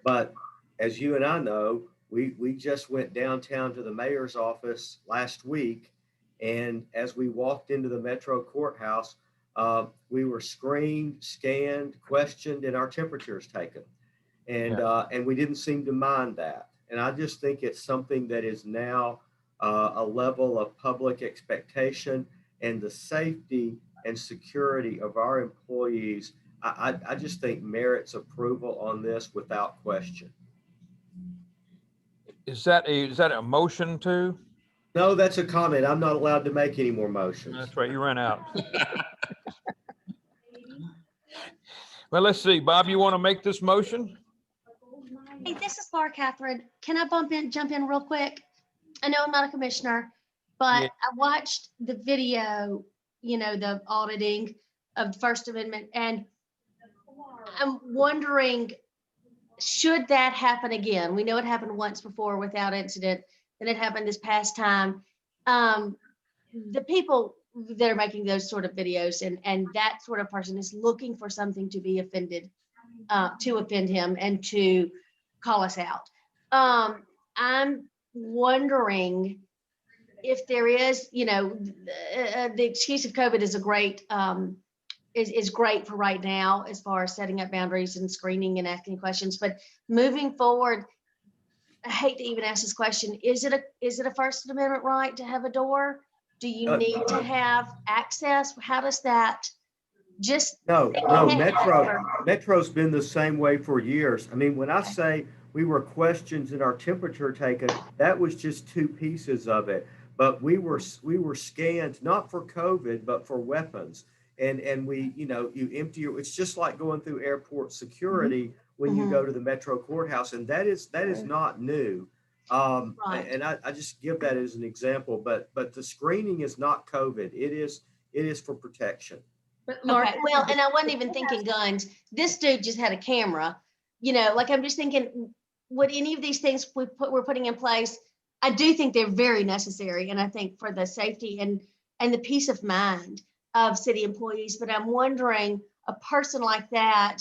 But as you and I know, we just went downtown to the mayor's office last week. And as we walked into the Metro Courthouse, we were screened, scanned, questioned, and our temperatures taken. And we didn't seem to mind that. And I just think it's something that is now a level of public expectation, and the safety and security of our employees, I just think merits approval on this without question. Is that a motion too? No, that's a comment. I'm not allowed to make any more motions. That's right. You ran out. Well, let's see. Bob, you want to make this motion? Hey, this is Laura Catherine. Can I jump in real quick? I know I'm not a commissioner, but Yeah. I watched the video, you know, the auditing of the First Amendment, and I'm wondering, should that happen again? We know it happened once before without incident, and it happened this past time. The people that are making those sort of videos and that sort of person is looking for something to be offended, to offend him and to call us out. I'm wondering if there is, you know, the excuse of COVID is a great, is great for right now as far as setting up boundaries and screening and asking questions. But moving forward, I hate to even ask this question: is it a First Amendment right to have a door? Do you need to have access? How does that? No, Metro's been the same way for years. I mean, when I say we were questioned and our temperature taken, that was just two pieces of it. But we were scanned not for COVID, but for weapons. And we, you know, you empty it's just like going through airport security when you go to the Metro Courthouse, and that is not new. Right. And I just give that as an example, but the screening is not COVID. It is for protection. But Laura, Okay, well, and I wasn't even thinking guns. This dude just had a camera, you know, like I'm just thinking, would any of these things we're putting in place? I do think they're very necessary. And I think for the safety and the peace of mind of city employees, but I'm wondering, a person like that,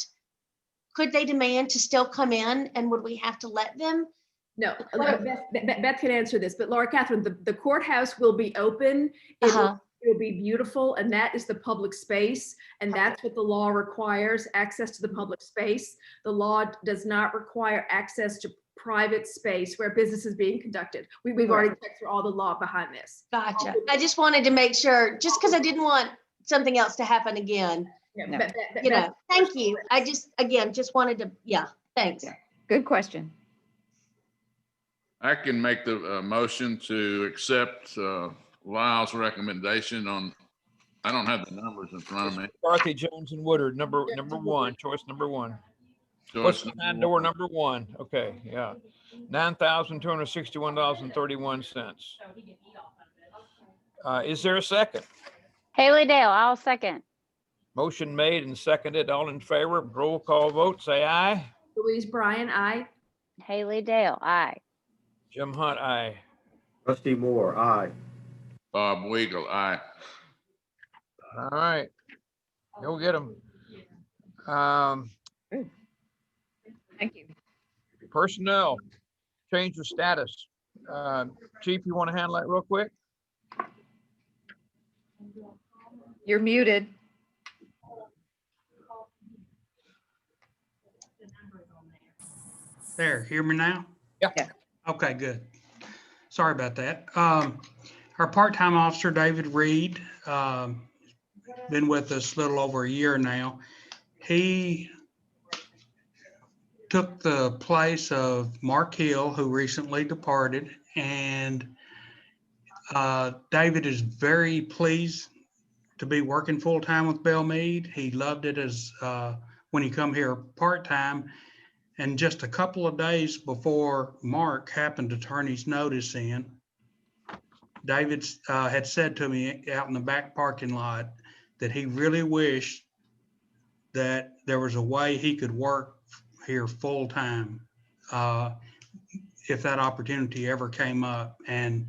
could they demand to still come in, and would we have to let them? no, Beth can answer this, but Laura Catherine, the courthouse will be open. It will be beautiful, and that is the public space, and that's what the law requires, access to the public space. The law does not require access to private space where business is being conducted. We've already checked through all the law behind this. Gotcha. I just wanted to make sure, just because I didn't want something else to happen again. Yeah, You know, thank you. I just wanted to, thanks. Good question. I can make the motion to accept Lyle's recommendation on, I don't have the numbers in front of me. McCarthy, Jones, and Woodard, number one, choice number one. What's Choice behind number door one. number one? Okay, yeah. $9,261.31. Is there a second? Haley Dale, I'll second. Motion made and seconded. All in favor, roll call vote, say aye. Louise Bryan, aye. Haley Dale, aye. Jim Hunt, aye. Trustee Moore, aye. Bob Weigel, aye. All right. Go get them. Thank you. Personnel, change of status. Chief, you want to handle that real quick? You're muted. There, hear me now? Yeah. Okay, good. Sorry about that. Our part-time officer, David Reed, been with us a little over a year now. He took the place of Mark Hill, who recently departed, and David is very pleased to be working full-time with Belle Meade. He loved it as when he come here part-time. And just a couple of days before Mark happened to turn his notice in, David had said to me out in the back parking lot that he really wished that there was a way he could work here full-time if that opportunity ever came up. And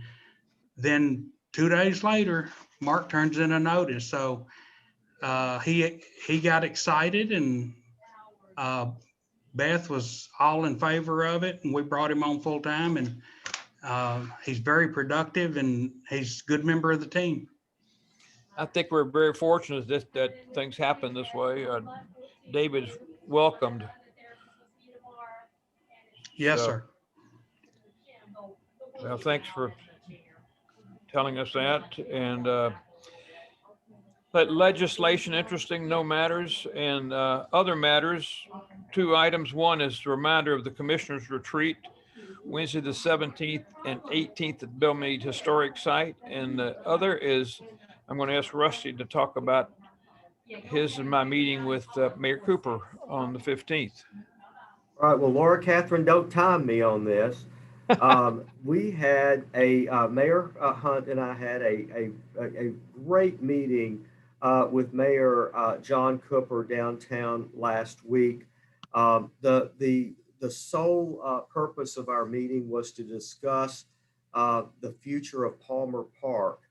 then 2 days later, Mark turns in a notice. So he got excited, and Beth was all in favor of it, and we brought him on full-time, and he's very productive, and he's a good member of the team. I think we're very fortunate that things happen this way. David's welcomed. Yes, So, sir. Well, thanks for telling us that. And but legislation, interesting, no matters, and other matters. 2 items. One is a reminder of the Commissioners' Retreat, Wednesday the 17th and 18th at Belle Meade Historic Site. And the other is, I'm going to ask Rusty to talk about his and my meeting with Mayor Cooper on the 15th. All right, well, Laura Catherine, don't time me on this. We had Mayor Hunt and I had a great meeting with Mayor John Cooper downtown last week. The sole purpose of our meeting was to discuss the future of Palmer Park.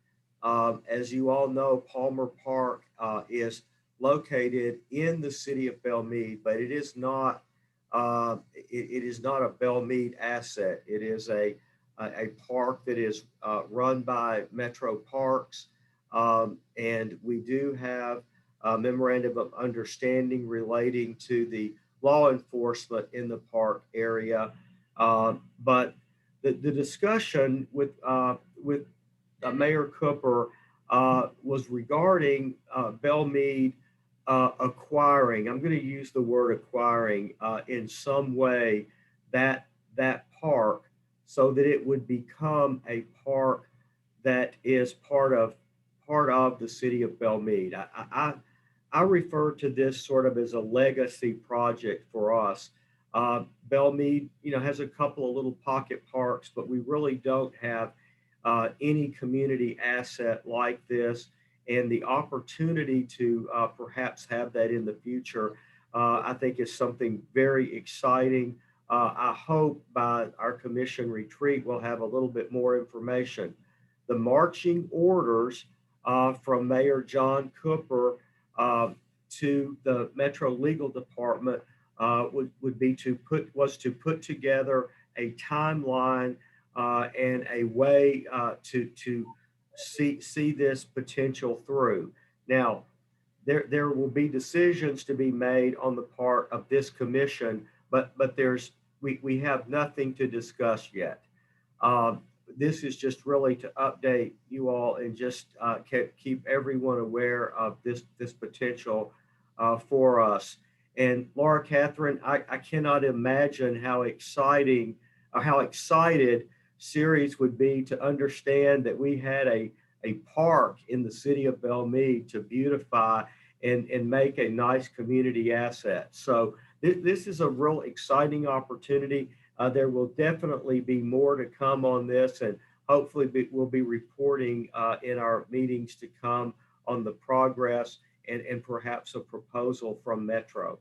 As you all know, Palmer Park is located in the city of Belle Meade, but it is not a Belle Meade asset. It is a park that is run by Metro Parks, and we do have a memorandum of understanding relating to the law enforcement in the park area. But the discussion with Mayor Cooper was regarding Belle Meade acquiring, I'm going to use the word acquiring in some way that park so that it would become a park that is part of the city of Belle Meade. I refer to this sort of as a legacy project for us. Belle Meade, has a couple of little pocket parks, but we really don't have any community asset like this. And the opportunity to perhaps have that in the future, I think is something very exciting. I hope by our commission retreat, we'll have a little bit more information. The marching orders from Mayor John Cooper to the Metro Legal Department was to put together a timeline and a way to see this potential through. Now, there will be decisions to be made on the part of this commission, but we have nothing to discuss yet. This is just really to update you all and just keep everyone aware of this potential for us. And Laura Catherine, I cannot imagine how exciting or how excited Ceres would be to understand that we had a park in the city of Belle Meade to beautify and make a nice community asset. So this is a real exciting opportunity. There will definitely be more to come on this, and hopefully we'll be reporting in our meetings to come on the progress and perhaps a proposal from Metro.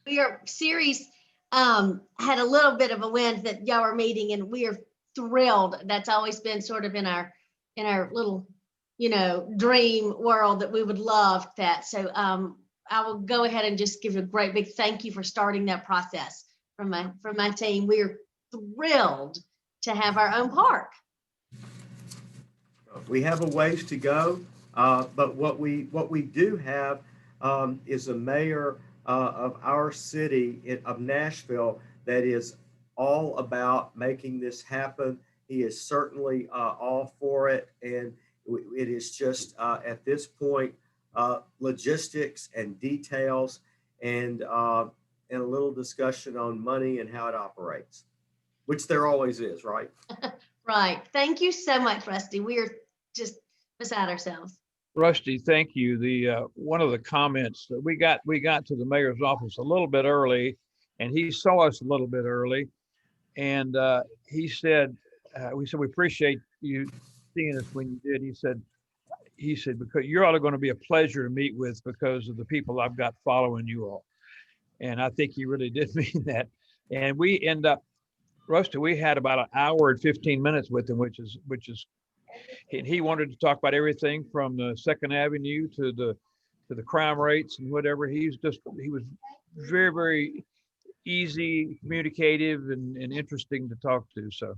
Your series had a little bit of a win that y'all are meeting, and we are thrilled. That's always been sort of in our little, dream world that we would love that. So I will go ahead and just give a great big thank you for starting that process from my team. We are thrilled to have our own park. We have a ways to go, but what we do have is a mayor of our city of Nashville that is all about making this happen. He is certainly all for it, and it is just at this point logistics and details and a little discussion on money and how it operates, which there always is, right? Right. Thank you so much, Rusty. We are just beside ourselves. Rusty, thank you. The one of the comments that we got to the mayor's office a little bit early, and he saw us a little bit early, and he said, we said we appreciate you seeing us when you did. He said because you're all going to be a pleasure to meet with because of the people I've got following you all, and I think he really did mean that. And we end up, Rusty, we had about an hour and 15 minutes with him, which is. He wanted to talk about everything from the Second Avenue to the crime rates and whatever. He was very, very easy, communicative, and interesting to talk to. So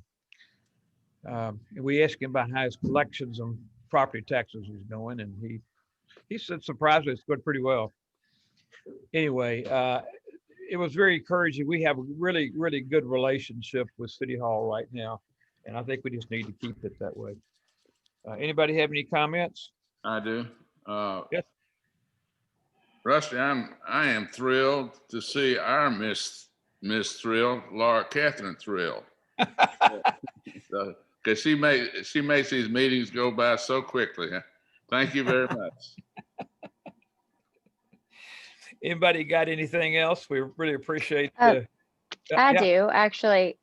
and we asked him about how his collections on property taxes was going, and he said surprisingly it's going pretty well. Anyway, it was very encouraging. We have a really, really good relationship with City Hall right now, and I think we just need to keep it that way. Anybody have any comments? I do. Yes. Rusty, I am thrilled to see our Miss Thrill, Laura Catherine Thrill. Because she makes these meetings go by so quickly. Thank you very much. Anybody got anything else? We really appreciate I do actually.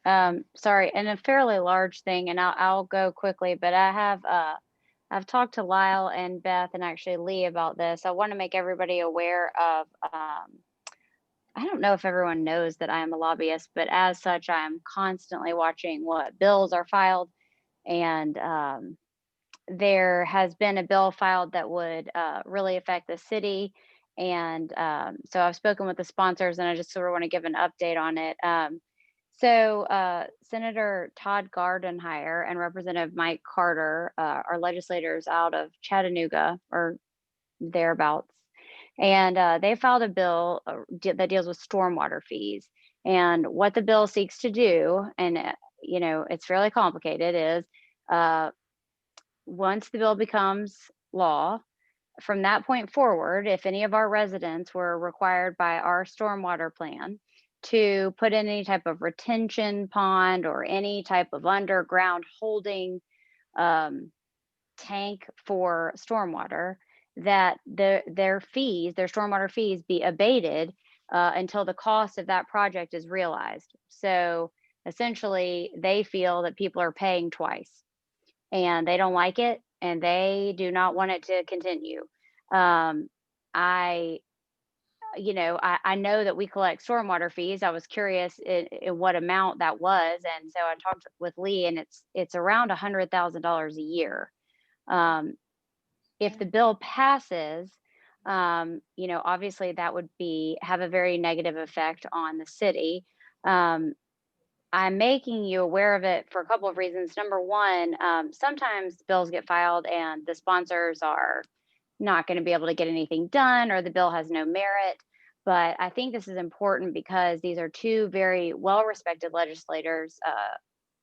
Sorry, and a fairly large thing, and I'll go quickly, but I've talked to Lyle and Beth and actually Lee about this. I want to make everybody aware of, I don't know if everyone knows that I am a lobbyist, but as such, I am constantly watching what bills are filed. And there has been a bill filed that would really affect the city. And so I've spoken with the sponsors, and I just sort of want to give an update on it. So Senator Todd Gardenhire and Representative Mike Carter are legislators out of Chattanooga or thereabouts. And they filed a bill that deals with stormwater fees. And what the bill seeks to do, and it's fairly complicated, is once the bill becomes law, from that point forward, if any of our residents were required by our stormwater plan to put in any type of retention pond or any type of underground holding tank for stormwater, that their stormwater fees be abated until the cost of that project is realized. So essentially, they feel that people are paying twice, and they don't like it, and they do not want it to continue. I know that we collect stormwater fees. I was curious in what amount that was, and so I talked with Lee, and it's around $100,000 a year. If the bill passes, obviously that would have a very negative effect on the city. I'm making you aware of it for a couple of reasons. Number one, sometimes bills get filed and the sponsors are not going to be able to get anything done, or the bill has no merit. But I think this is important because these are two very well-respected legislators.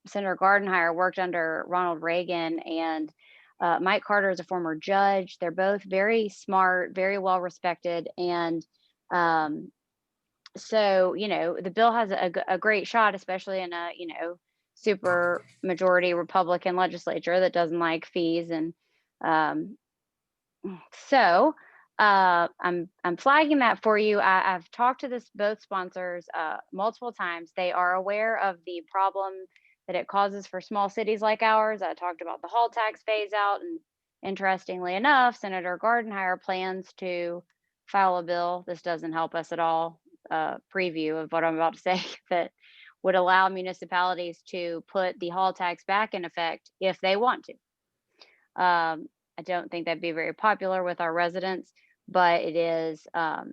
Senator Gardenhire worked under Ronald Reagan, and Mike Carter is a former judge. They're both very smart, very well-respected, and so the bill has a great shot, especially in a super majority Republican legislature that doesn't like fees. And so I'm flagging that for you. I've talked to both sponsors multiple times. They are aware of the problem that it causes for small cities like ours. I talked about the hall tax phase out, and interestingly enough, Senator Gardenhire plans to file a bill. This doesn't help us at all. Preview of what I'm about to say that would allow municipalities to put the hall tax back in effect if they want to. I don't think that'd be very popular with our residents, but it is, it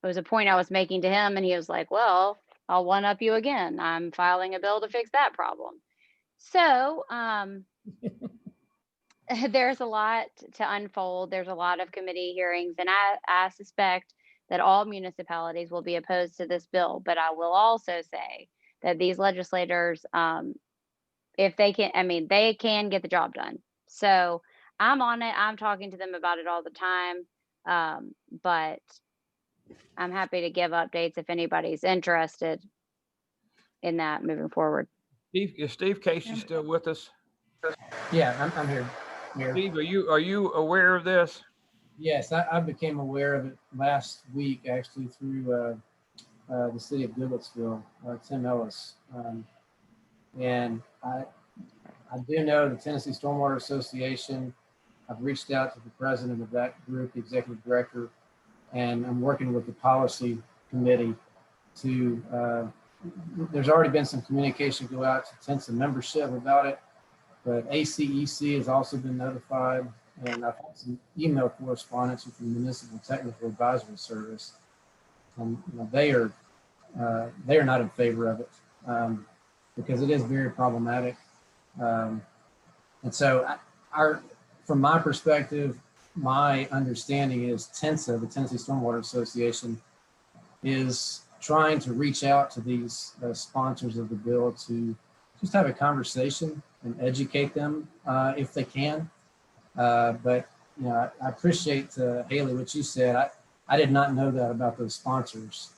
was a point I was making to him, and he was like, well, I'll one up you again. I'm filing a bill to fix that problem. So there's a lot to unfold. There's a lot of committee hearings, and I suspect that all municipalities will be opposed to this bill. But I will also say that these legislators, if they can, I mean, they can get the job done. So I'm on it. I'm talking to them about it all the time. But I'm happy to give updates if anybody's interested in that moving forward. Steve, is Steve Casey still with us? Yeah, I'm here. Steve, are you aware of this? Yes, I became aware of it last week, actually, through the city of Goodlettsville, Tim Ellis. And I do know the Tennessee Stormwater Association. I've reached out to the president of that group, the executive director, and I'm working with the policy committee to, there's already been some communication go out to TENSA membership about it, but ACEC has also been notified, and I've had some email correspondence with the Municipal Technical Advisory Service. And they are not in favor of it because it is very problematic. And so from my perspective, my understanding is TENSA, the Tennessee Stormwater Association, is trying to reach out to these sponsors of the bill to just have a conversation and educate them if they can. But I appreciate Haley, what you said. I did not know that about those sponsors.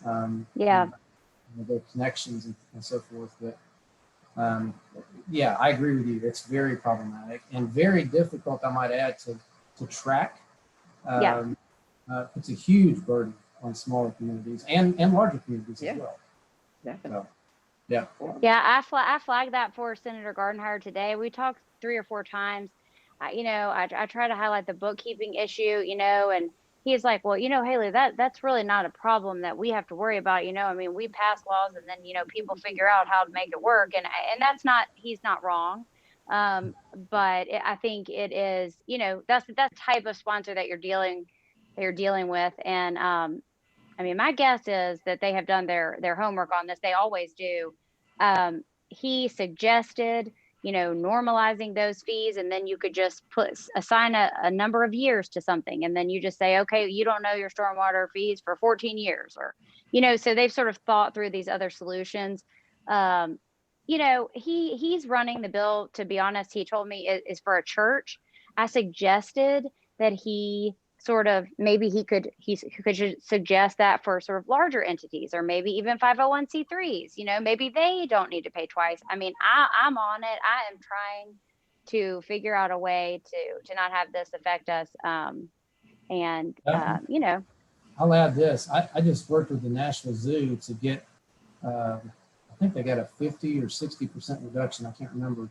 Yeah. Their connections and so forth. But yeah, I agree with you. It's very problematic and very difficult, I might add, to track. It's a huge burden on smaller communities and larger communities as well. Definitely. So, yeah. Yeah, I flagged that for Senator Gardenhire today. We talked 3 or 4 times. I try to highlight the bookkeeping issue, and he's like, well, Haley, that's really not a problem that we have to worry about. I mean, we pass laws and then, people figure out how to make it work. And he's not wrong. But I think it is, that's the type of sponsor that you're dealing with. And, I mean, my guess is that they have done their homework on this. They always do. He suggested, normalizing those fees, and then you could just assign a number of years to something, and then you just say, okay, you don't know your stormwater fees for 14 years, or, so they've sort of thought through these other solutions. He's running the bill, to be honest, he told me is for a church. I suggested that he could suggest that for sort of larger entities, or maybe even 501c3s, maybe they don't need to pay twice. I mean, I'm on it. I am trying to figure out a way to not have this affect us. I'll add this. I just worked with the Nashville Zoo to get, I think they got a 50 or 60% reduction, I can't remember,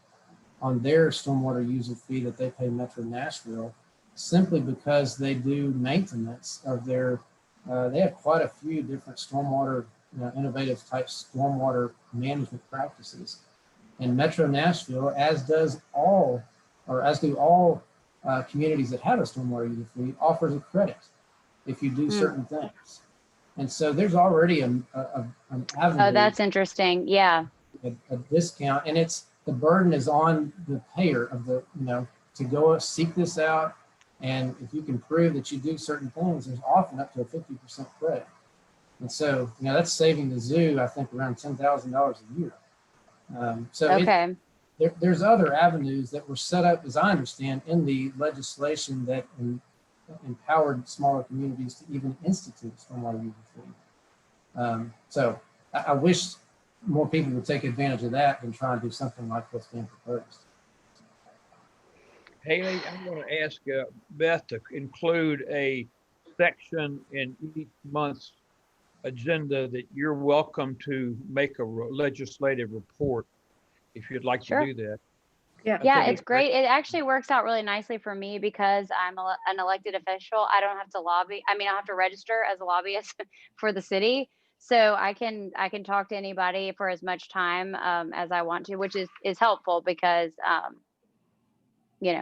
on their stormwater user fee that they pay Metro Nashville, simply because they do maintenance of their, they have quite a few different stormwater, innovative type stormwater management practices. And Metro Nashville, as do all communities that have a stormwater user fee, offers a credit if you do certain things. And so there's already an avenue. Oh, that's interesting. Yeah. A discount, and the burden is on the payer of the, to go seek this out. And if you can prove that you do certain things, there's often up to a 50% credit. And so, that's saving the zoo, I think, around $10,000 a year. Okay. There's other avenues that were set up, as I understand, in the legislation that empowered smaller communities to even institute stormwater user fee. So I wish more people would take advantage of that than try and do something like what's being proposed. Haley, I'm going to ask Beth to include a section in each month's agenda that you're welcome to make a legislative report if you'd like to Sure. do that. Yeah. Yeah, it's great. It actually works out really nicely for me because I'm an elected official. I don't have to lobby. I mean, I have to register as a lobbyist for the city. So I can talk to anybody for as much time as I want to, which is helpful because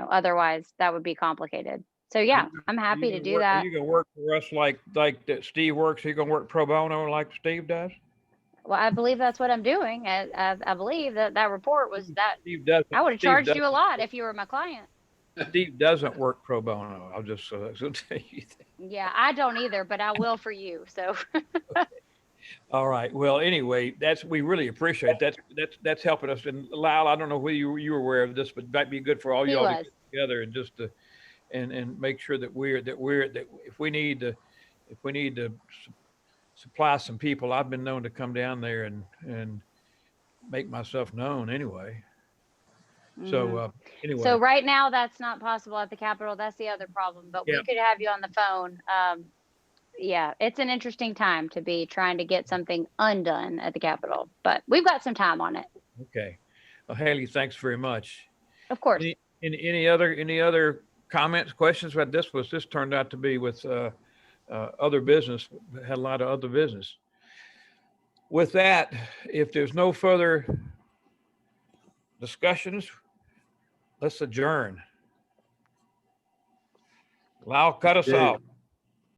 otherwise that would be complicated. So yeah, I'm happy to do Are that. you going to work for us like that Steve works? Are you going to work pro bono like Steve does? Well, I believe that's what I'm doing. I believe that report was that Steve doesn't. I would have Steve charged you a doesn't. lot if you were my client. Steve doesn't work pro bono. I'll just tell you that. Yeah, I don't either, but I will for you. So All right. Well, anyway, we really appreciate that's helping us. And Lyle, I don't know whether you were aware of this, but it might be good for all he y'all to was. get together and just to and make sure that if we need to supply some people, I've been known to come down there and make myself known anyway. So anyway. So right now that's not possible at the Capitol. That's the other problem. But Yeah. we could have you on the phone. Yeah, it's an interesting time to be trying to get something undone at the Capitol, but we've got some time on it. Okay. Well, Haley, thanks very much. Of course. Any other comments, questions about this? This turned out to be with other business, had a lot of other business. With that, if there's no further discussions, let's adjourn. Lyle, cut us off.